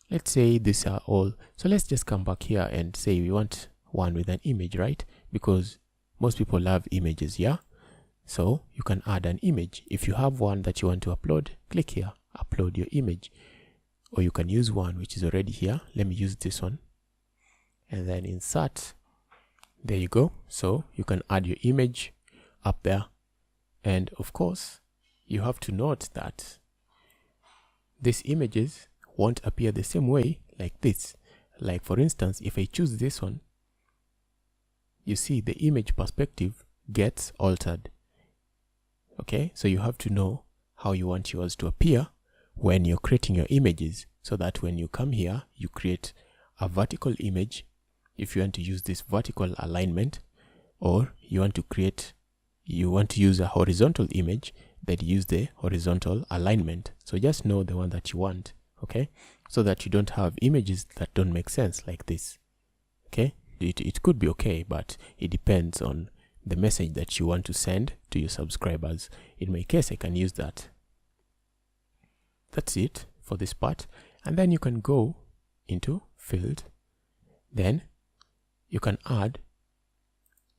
let's say these are all. So let's just come back here and say we want one with an image, right? Because most people love images, yeah? So you can add an image. If you have one that you want to upload, click here, upload your image. Or you can use one which is already here. Let me use this one. And then insert. There you go. So you can add your image up there. And of course, you have to note that these images won't appear the same way like this. Like for instance, if I choose this one, you see the image perspective gets altered. Okay, so you have to know how you want yours to appear when you're creating your images, so that when you come here, you create a vertical image if you want to use this vertical alignment, or you want to use a horizontal image, that use the horizontal alignment. So just know the one that you want. Okay, so that you don't have images that don't make sense like this. Okay, it could be okay, but it depends on the message that you want to send to your subscribers. In my case, I can use that. That's it for this part. And then you can go into field. Then you can add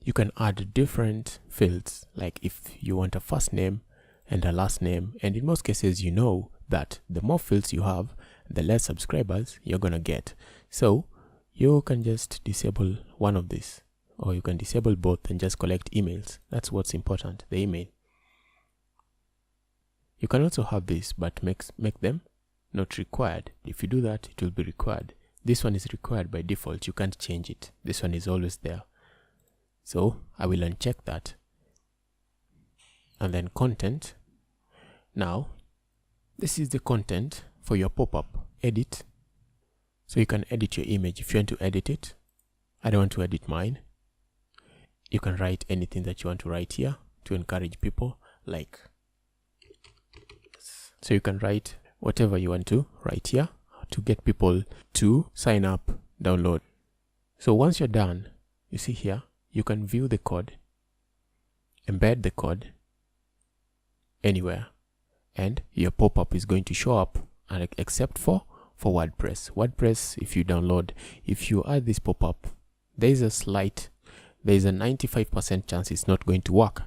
You can add different fields, like if you want a first name and a last name, and in most cases you know that the more fields you have, the less subscribers you're gonna get. So you can just disable one of these, or you can disable both and just collect emails. That's what's important, the email. You can also have this, but make them not required. If you do that, it will be required. This one is required by default. You can't change it. This one is always there. So I will uncheck that. And then content. Now, this is the content for your pop-up. Edit. So you can edit your image if you want to edit it. I don't want to edit mine. You can write anything that you want to write here to encourage people, like. So you can write whatever you want to write here to get people to sign up, download. So once you're done, you see here, you can view the code, embed the code anywhere, and your pop-up is going to show up, and except for WordPress. WordPress, if you download, if you add this pop-up, there's a 95% chance it's not going to work.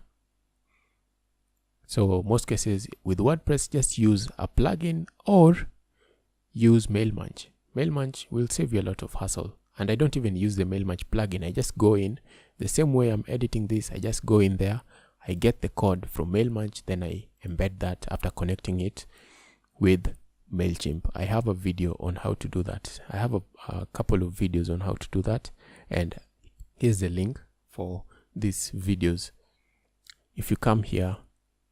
So most cases with WordPress, just use a plugin or use Mailchimp. Mailchimp will save you a lot of hassle. And I don't even use the Mailchimp plugin. I just go in the same way I'm editing this. I just go in there. I get the code from Mailchimp. Then I embed that after connecting it with Mailchimp. I have a video on how to do that. I have a couple of videos on how to do that. And here's the link for these videos. If you come here,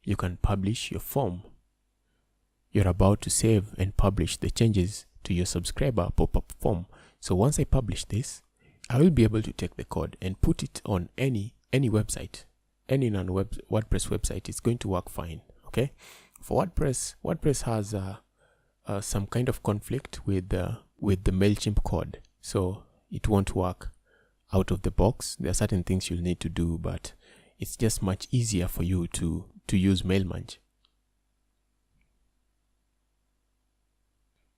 you can publish your form. You're about to save and publish the changes to your subscriber pop-up form. So once I publish this, I will be able to take the code and put it on any website, any WordPress website. It's going to work fine. Okay. For WordPress has some kind of conflict with the Mailchimp code, so it won't work out of the box. There are certain things you'll need to do, but it's just much easier for you to use Mailchimp.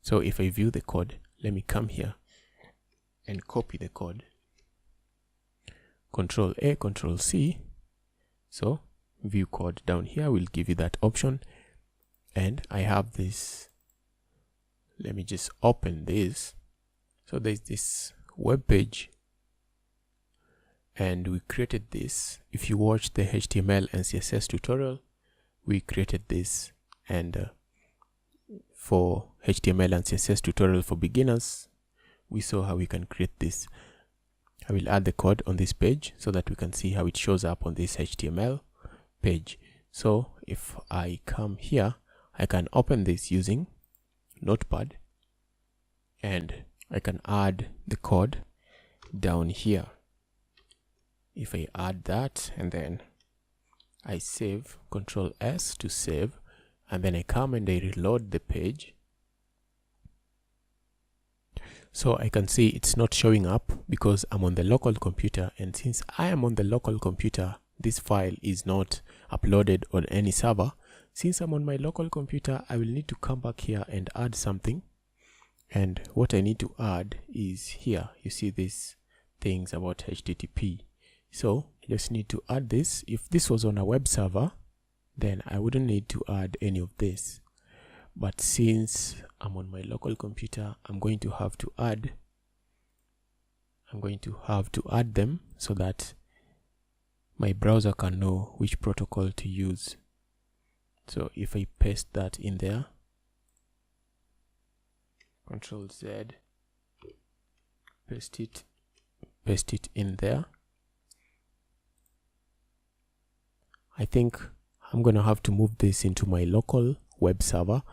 So if I view the code, let me come here and copy the code. Control A, Control C. So view code down here will give you that option. And I have this. Let me just open this. So there's this web page, and we created this. If you watch the HTML and CSS tutorial, we created this. And for HTML and CSS tutorial for beginners, we saw how we can create this. I will add the code on this page so that we can see how it shows up on this HTML page. So if I come here, I can open this using Notepad, and I can add the code down here. If I add that, and then I save, Control S to save, and then I come and I reload the page. So I can see it's not showing up because I'm on the local computer, and since I am on the local computer, this file is not uploaded on any server. Since I'm on my local computer, I will need to come back here and add something. And what I need to add is here. You see these things about HTTP. So I just need to add this. If this was on a web server, then I wouldn't need to add any of this. But since I'm on my local computer, I'm going to have to add them so that my browser can know which protocol to use. So if I paste that in there, Control Z, paste it in there. I think I'm gonna have to move this into my local web server.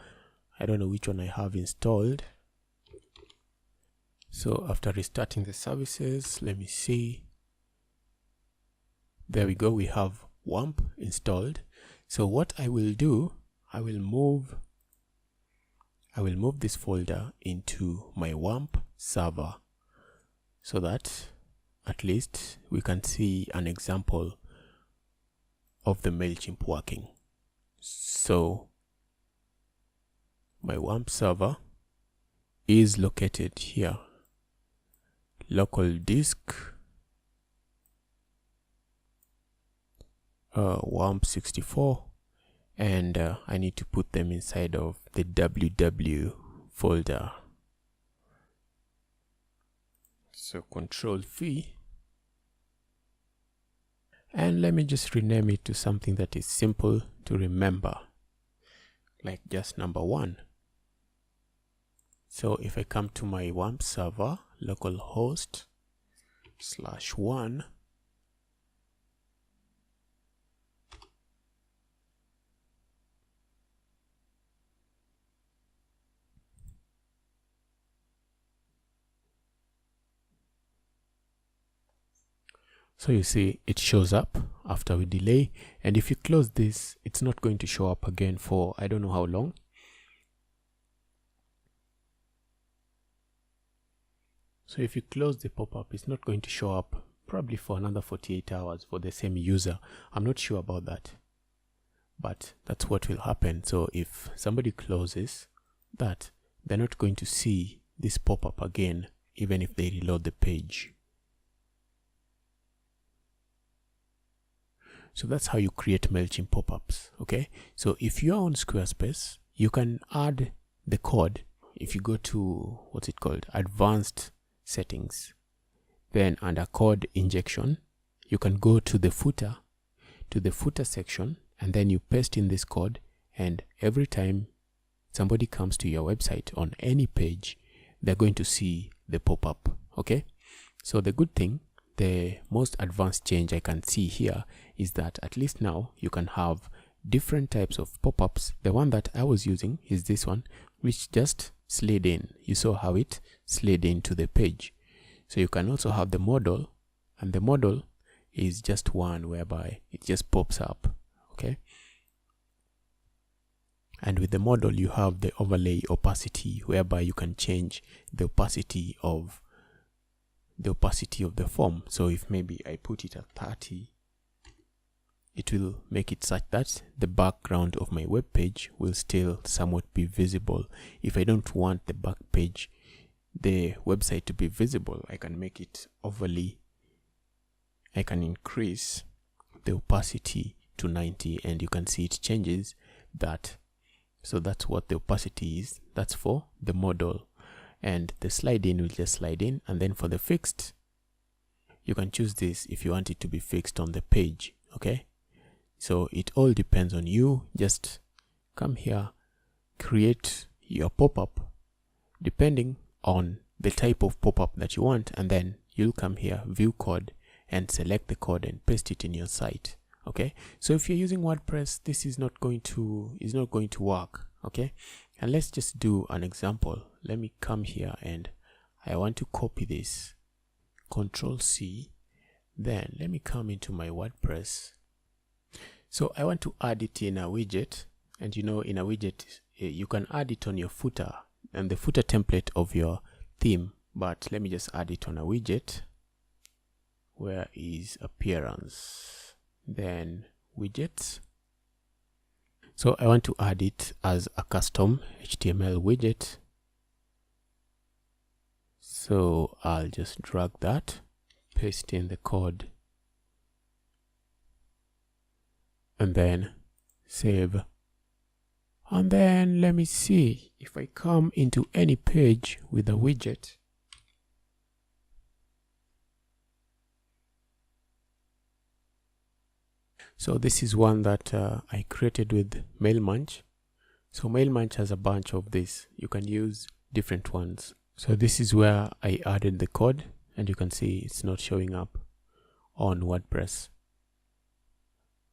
I don't know which one I have installed. So after restarting the services, let me see. There we go, we have WAMP installed. So what I will do, I will move this folder into my WAMP server so that at least we can see an example of the Mailchimp working. So my WAMP server is located here. Local disk WAMP 64, and I need to put them inside of the www folder. So Control V, and let me just rename it to something that is simple to remember, like just number 1. So if I come to my WAMP server, localhost /1, so you see it shows up after we delay, and if you close this, it's not going to show up again for I don't know how long. So if you close the pop-up, it's not going to show up probably for another 48 hours for the same user. I'm not sure about that, but that's what will happen. So if somebody closes that, they're not going to see this pop-up again, even if they reload the page. So that's how you create Mailchimp pop-ups. Okay, so if you're on Squarespace, you can add the code. If you go to what's it called, advanced settings, then under code injection, you can go to the footer section, and then you paste in this code, and every time somebody comes to your website on any page, they're going to see the pop-up. Okay, so the good thing, the most advanced change I can see here is that at least now you can have different types of pop-ups. The one that I was using is this one, which just slid in. You saw how it slid into the page. So you can also have the model, and the model is just one whereby it just pops up. Okay, and with the model you have the overlay opacity, whereby you can change the opacity of the form. So if maybe I put it at 30, it will make it such that the background of my web page will still somewhat be visible. If I don't want the back page, the website to be visible, I can make it overly, I can increase the opacity to 90, and you can see it changes that. So that's what the opacity is. That's for the model, and the slide in will just slide in. And then for the fixed, you can choose this if you want it to be fixed on the page. Okay, so it all depends on you. Just come here, create your pop-up depending on the type of pop-up that you want, and then you'll come here, view code, and select the code and paste it in your site. Okay, so if you're using WordPress, this is not going to work. Okay, and let's just do an example. Let me come here, and I want to copy this, Control C, then let me come into my WordPress. So I want to add it in a widget, and you know, in a widget you can add it on your footer and the footer template of your theme, but let me just add it on a widget. Where is appearance, then widgets. So I want to add it as a custom HTML widget. So I'll just drag that, paste in the code, and then save. And then let me see if I come into any page with a widget. So this is one that I created with Mailchimp. So Mailchimp has a bunch of this. You can use different ones. So this is where I added the code, and you can see it's not showing up on WordPress.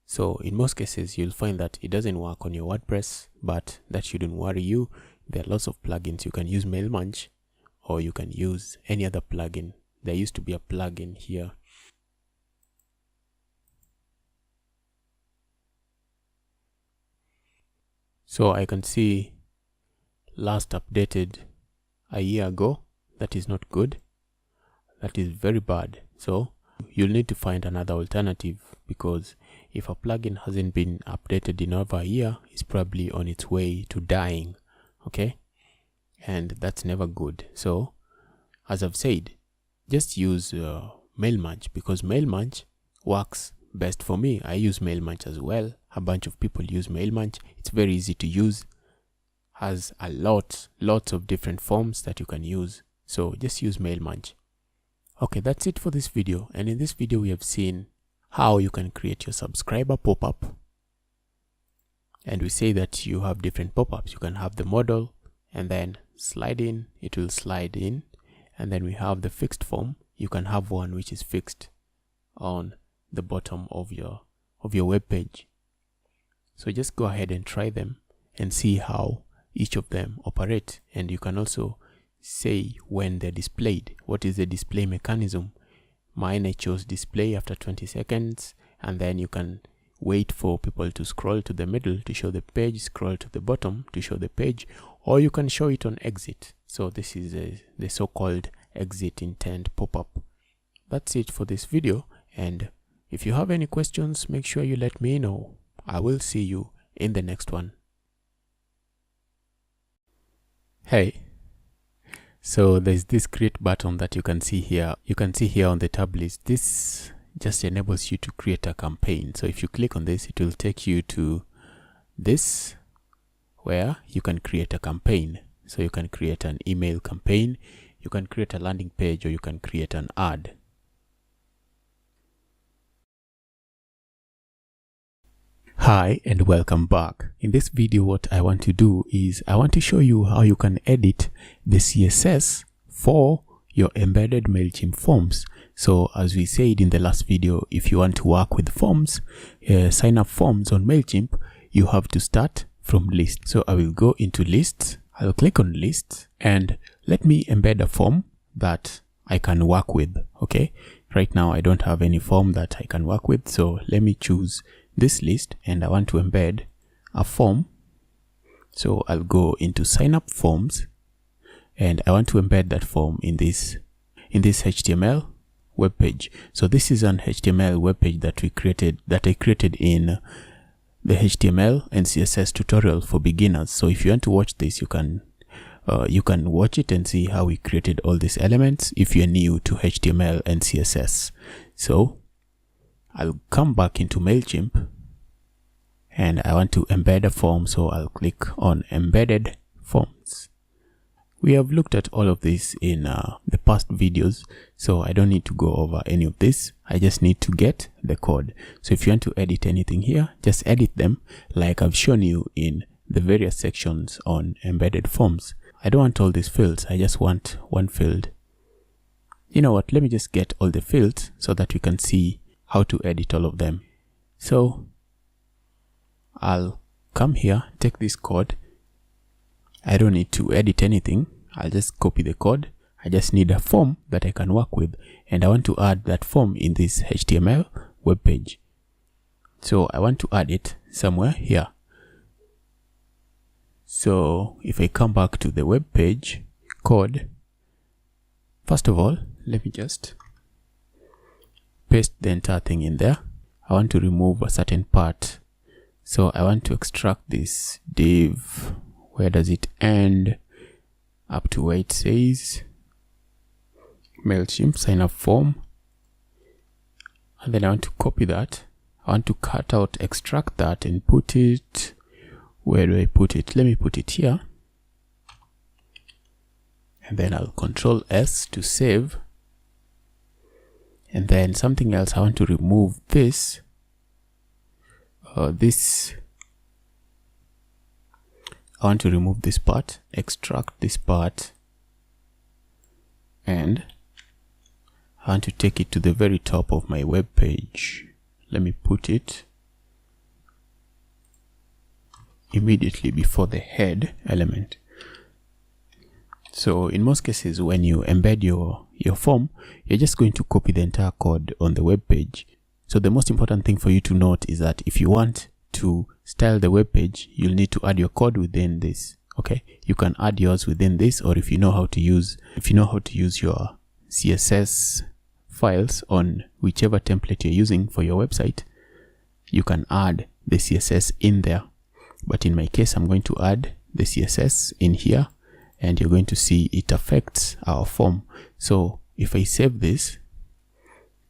So in most cases, you'll find that it doesn't work on your WordPress, but that shouldn't worry you. There are lots of plugins. You can use Mailchimp, or you can use any other plugin. There used to be a plugin here. So I can see last updated a year ago. That is not good. That is very bad. So you'll need to find another alternative, because if a plugin hasn't been updated in over a year, it's probably on its way to dying. Okay, and that's never good. So as I've said, just use Mailchimp, because Mailchimp works best for me. I use Mailchimp as well. A bunch of people use Mailchimp. It's very easy to use, has a lots of different forms that you can use. So just use Mailchimp. Okay, that's it for this video. And in this video, we have seen how you can create your subscriber pop-up. And we say that you have different pop-ups. You can have the model and then slide in, it will slide in. And then we have the fixed form. You can have one which is fixed on the bottom of your web page. So just go ahead and try them and see how each of them operate. And you can also say when they're displayed. What is the display mechanism? Mine, I chose display after 20 seconds, and then you can wait for people to scroll to the middle to show the page, scroll to the bottom to show the page, or you can show it on exit. So this is the so-called exit intent pop-up. That's it for this video, and if you have any questions, make sure you let me know. I will see you in the next one. Hey, so there's this create button that you can see here. You can see here on the tab list. This just enables you to create a campaign. So if you click on this, it will take you to this where you can create a campaign. So you can create an email campaign, you can create a landing page, or you can create an ad. Hi and welcome back. In this video, what I want to do is I want to show you how you can edit the CSS for your embedded Mailchimp forms. So as we said in the last video, if you want to work with forms, sign up forms on Mailchimp, you have to start from list. So I will go into lists, I'll click on lists, and let me embed a form that I can work with. Okay, right now I don't have any form that I can work with, so let me choose this list and I want to embed a form. So I'll go into sign up forms and I want to embed that form in this HTML web page. So this is an HTML web page that I created in the HTML and CSS tutorial for beginners. So if you want to watch this, you can watch it and see how we created all these elements if you're new to HTML and CSS. So I'll come back into Mailchimp and I want to embed a form, so I'll click on embedded forms. We have looked at all of this in the past videos, so I don't need to go over any of this. I just need to get the code. So if you want to edit anything here, just edit them like I've shown you in the various sections on embedded forms. I don't want all these fields, I just want one field. You know what, let me just get all the fields so that we can see how to edit all of them. So I'll come here, take this code. I don't need to edit anything. I'll just copy the code. I just need a form that I can work with, and I want to add that form in this HTML web page. So I want to add it somewhere here. So if I come back to the web page code, first of all, let me just paste the entire thing in there. I want to remove a certain part. So I want to extract this div. Where does it end? Up to where it says Mailchimp sign up form. And then I want to copy that. I want to cut out, extract that and put it. Where do I put it? Let me put it here. And then I'll Control S to save. And then something else, I want to remove this. I want to remove this part, extract this part, and I want to take it to the very top of my web page. Let me put it immediately before the head element. So in most cases, when you embed your form, you're just going to copy the entire code on the web page. So the most important thing for you to note is that if you want to style the web page, you'll need to add your code within this. Okay, you can add yours within this, or if you know how to use your CSS files on whichever template you're using for your website, you can add the CSS in there. But in my case, I'm going to add the CSS in here, and you're going to see it affects our form. So if I save this,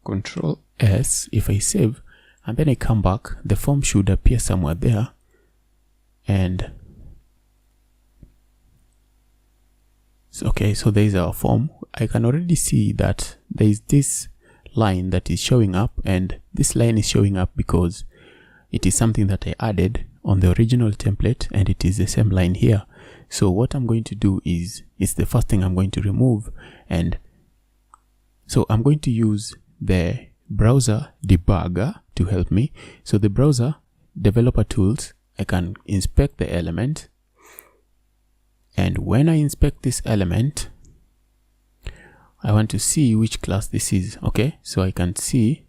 Control S, if I save, and then I come back, the form should appear somewhere there, and okay, so there is our form. I can already see that there is this line that is showing up, and this line is showing up because it is something that I added on the original template, and it is the same line here. So what I'm going to do is, it's the first thing I'm going to remove, and so I'm going to use the browser debugger to help me. So the browser developer tools, I can inspect the element, and when I inspect this element, I want to see which class this is. Okay, so I can see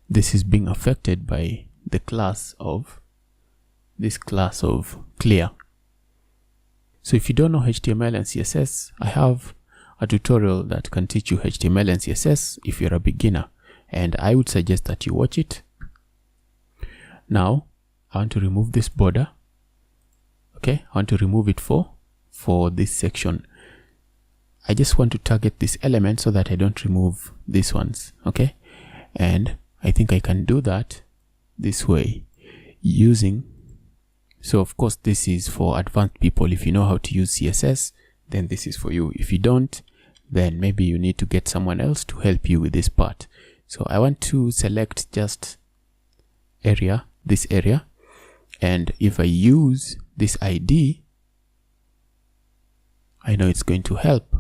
this is being affected by the class of this class of clear. So if you don't know HTML and CSS, I have a tutorial that can teach you HTML and CSS if you're a beginner, and I would suggest that you watch it. Now I want to remove this border. Okay, I want to remove it for this section. I just want to target this element so that I don't remove these ones. Okay, and I think I can do that this way using, so of course this is for advanced people. If you know how to use CSS, then this is for you. If you don't, then maybe you need to get someone else to help you with this part. So I want to select just this area, and if I use this ID, I know it's going to help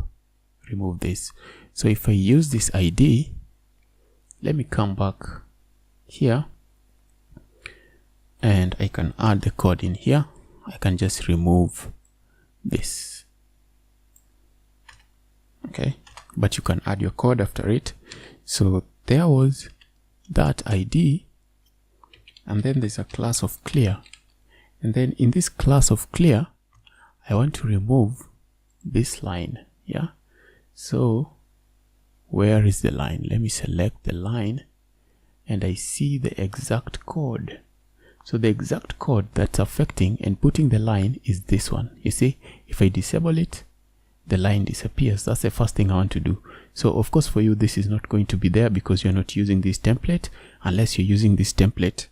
remove this. So if I use this ID, let me come back here, and I can add the code in here. I can just remove this. Okay, but you can add your code after it. So there was that ID, and then there's a class of clear, and then in this class of clear, I want to remove this line. Yeah, so where is the line? Let me select the line, and I see the exact code. So the exact code that's affecting and putting the line is this one. You see, if I disable it, the line disappears. That's the first thing I want to do. So of course for you, this is not going to be there because you're not using this template, unless you're using this template,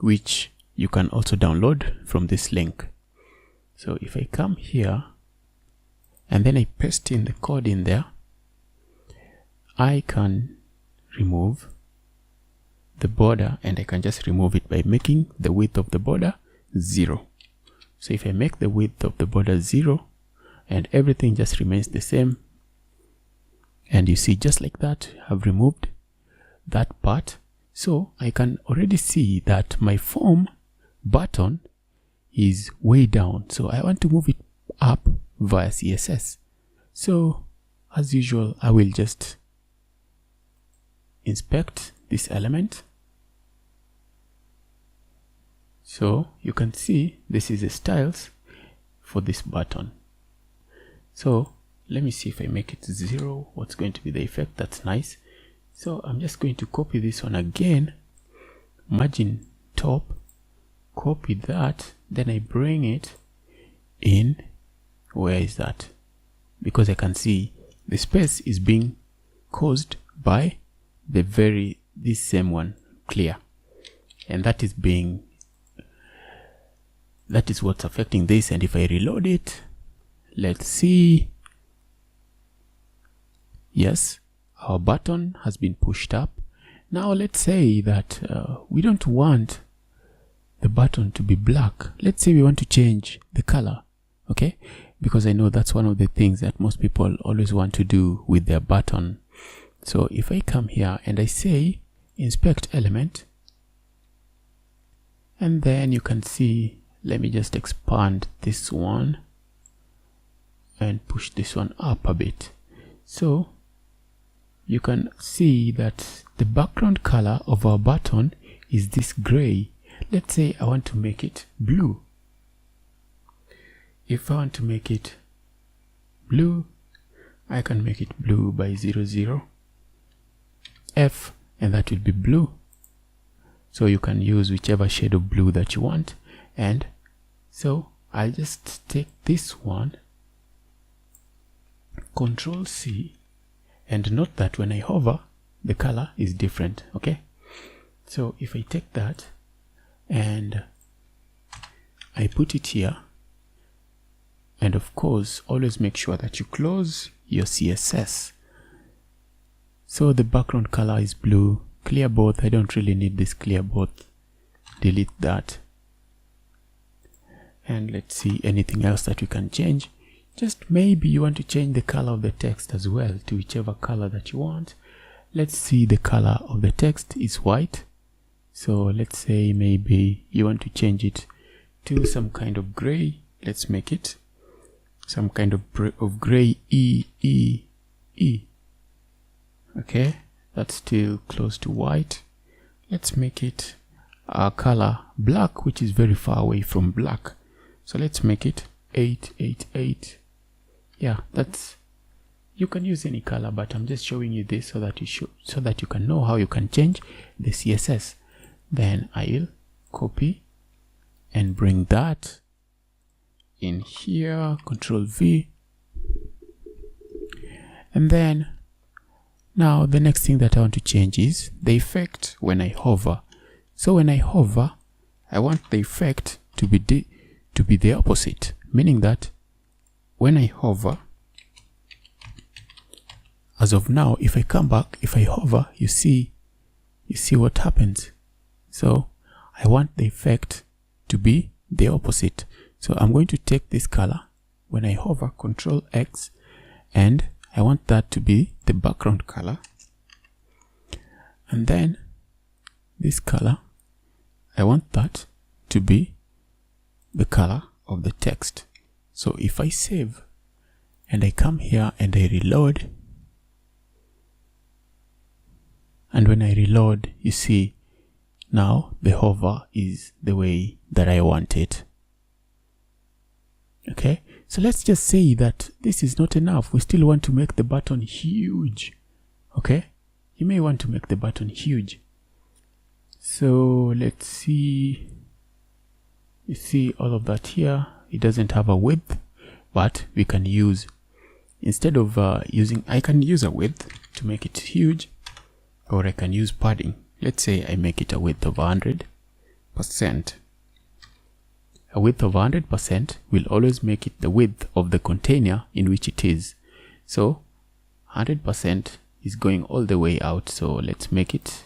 which you can also download from this link. So if I come here and then I paste in the code in there, I can remove the border, and I can just remove it by making the width of the border 0. So if I make the width of the border 0, and everything just remains the same, and you see, just like that, I've removed that part. So I can already see that my form button is way down, so I want to move it up via CSS. So as usual, I will just inspect this element. So you can see this is the styles for this button. So let me see if I make it 0, what's going to be the effect. That's nice. So I'm just going to copy this one again, margin top, copy that, then I bring it in. Where is that? Because I can see the space is being caused by this same one, clear, and that is what's affecting this. And if I reload it, let's see. Yes, our button has been pushed up. Now let's say that we don't want the button to be black. Let's say we want to change the color. Okay, because I know that's one of the things that most people always want to do with their button. So if I come here and I say inspect element, and then you can see, let me just expand this one and push this one up a bit. So you can see that the background color of our button is this gray. Let's say I want to make it blue. If I want to make it blue, I can make it blue by 00 F, and that will be blue. So you can use whichever shade of blue that you want. And so I'll just take this one, Control C, and note that when I hover, the color is different. Okay, So if I take that and I put it here, and of course always make sure that you close your CSS. So the background color is blue. Clear both. I don't really need this clear both. Delete that. And let's see anything else that we can change. Just maybe you want to change the color of the text as well to whichever color that you want. Let's see, the color of the text is white. So let's say maybe you want to change it to some kind of gray. Let's make it some kind of gray E. Okay, that's still close to white. Let's make it a color black, which is very far away from black. So let's make it 888. Yeah, that's, you can use any color, but I'm just showing you this so that you can know how you can change the CSS. Then I'll copy and bring that in here, Control V. And then now the next thing that I want to change is the effect when I hover. So when I hover, I want the effect to be the opposite, meaning that when I hover, as of now, if I come back, if I hover, you see what happens. So I want the effect to be the opposite. So I'm going to take this color when I hover, Control X, and I want that to be the background color. And then this color, I want that to be the color of the text. So if I save and I come here and I reload, and when I reload, you see now the hover is the way that I want it. Okay, so let's just say that this is not enough. We still want to make the button huge. Okay, you may want to make the button huge. So let's see. You see all of that here. It doesn't have a width, but we can use, instead of I can use a width to make it huge, or I can use padding. Let's say I make it a width of 100%. A width of 100% will always make it the width of the container in which it is. So 100% is going all the way out. So let's make it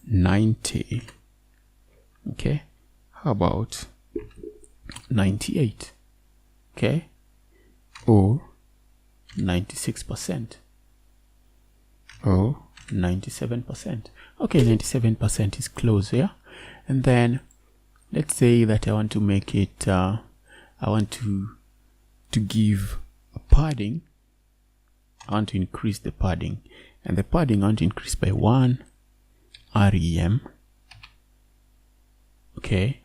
90. Okay, how about 98? Okay, or 96%, or 97%. Okay, 97% is close here. And then let's say that I want to make it, I want to give a padding. I want to increase the padding, and the padding I want to increase by 1 rem. Okay.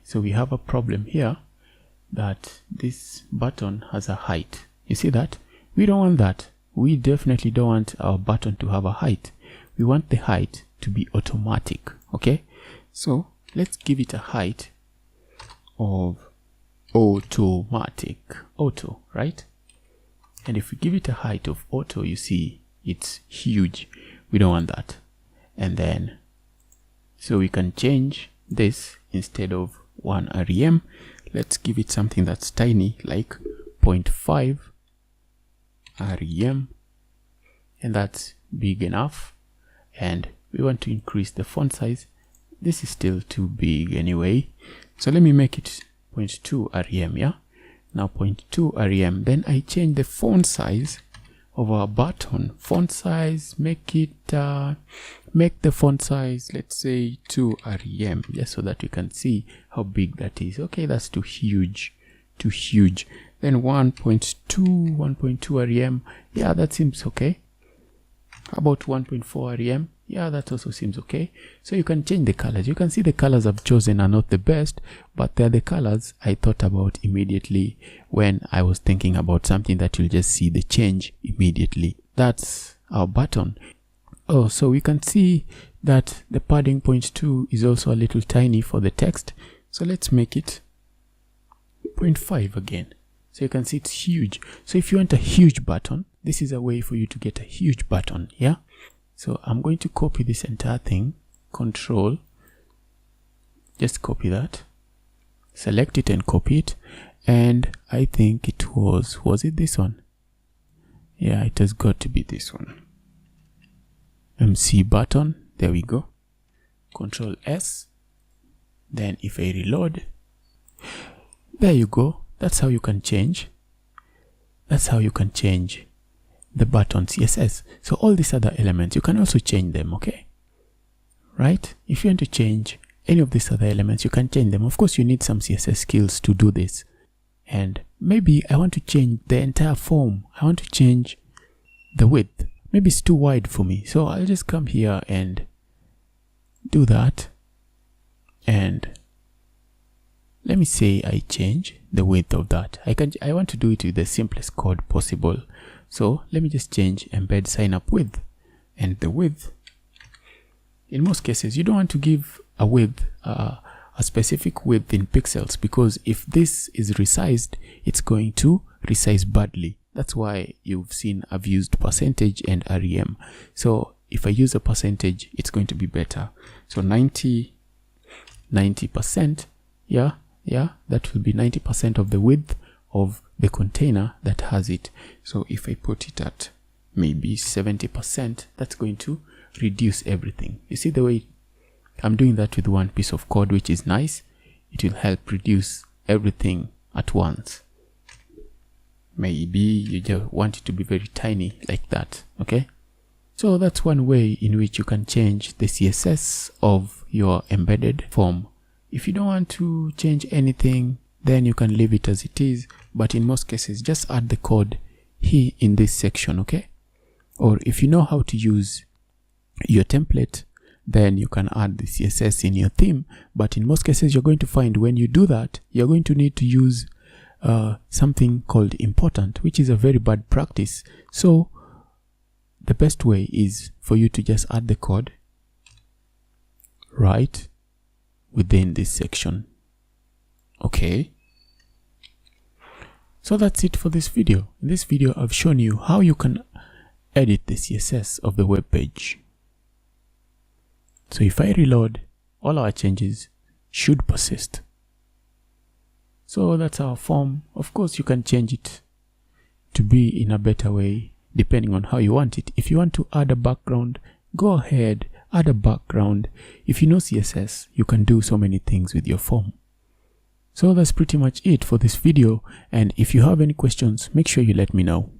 So we have a problem here that this button has a height. You see that? We don't want that. We definitely don't want our button to have a height. We want the height to be automatic. Okay, so let's give it a height of automatic, auto, right? And if we give it a height of auto, you see it's huge. We don't want that. And then so we can change this. Instead of 1 rem, let's give it something that's tiny, like 0.5 rem, and that's big enough. And we want to increase the font size. This is still too big anyway, so let me make it 0.2 rem. Yeah, now 0.2 rem. Then I change the font size of our button. Font size, make it make the font size, let's say 2 rem, just so that we can see how big that is. Okay, that's too huge. Then 1.2 rem. Yeah, that seems okay. How about 1.4 rem? Yeah, that also seems okay. So you can change the colors. You can see the colors I've chosen are not the best, but they're the colors I thought about immediately when I was thinking about something that you'll just see the change immediately. That's our button. Oh, so we can see that the padding 0.2 is also a little tiny for the text. So let's make it 0.5 again. So you can see it's huge. So if you want a huge button, this is a way for you to get a huge button. Yeah. So I'm going to copy this entire thing, Control, just copy that, select it and copy it. And I think it was it this one? Yeah, it has got to be this one. MC button, there we go. Control S. Then if I reload, there you go. That's how you can change. That's how you can change the button CSS. So all these other elements, you can also change them, okay? Right? If you want to change any of these other elements, you can change them. Of course, you need some CSS skills to do this. And maybe I want to change the entire form. I want to change the width. Maybe it's too wide for me. So I'll just come here and do that. And let me say I change the width of that. I want to do it with the simplest code possible. So let me just change embed sign up width. And the width, in most cases, you don't want to give a width, a specific width in pixels, because if this is resized, it's going to resize badly. That's why you've seen I've used percentage and rem. So if I use a percentage, it's going to be better. So 90%, yeah, that will be 90% of the width of the container that has it. So if I put it at maybe 70%, that's going to reduce everything. You see the way I'm doing that with one piece of code, which is nice. It will help reduce everything at once. Maybe you just want it to be very tiny like that, okay? So that's one way in which you can change the CSS of your embedded form. If you don't want to change anything, then you can leave it as it is. But in most cases, just add the code here in this section, okay? Or if you know how to use your template, then you can add the CSS in your theme. But in most cases, you're going to find when you do that, you're going to need to use something called important, which is a very bad practice. So the best way is for you to just add the code right within this section. Okay. So that's it for this video. In this video, I've shown you how you can edit the CSS of the web page. So if I reload, all our changes should persist. So that's our form. Of course, you can change it to be in a better way depending on how you want it. If you want to add a background, go ahead, add a background. If you know CSS, you can do so many things with your form. So that's pretty much it for this video. And if you have any questions, make sure you let me know.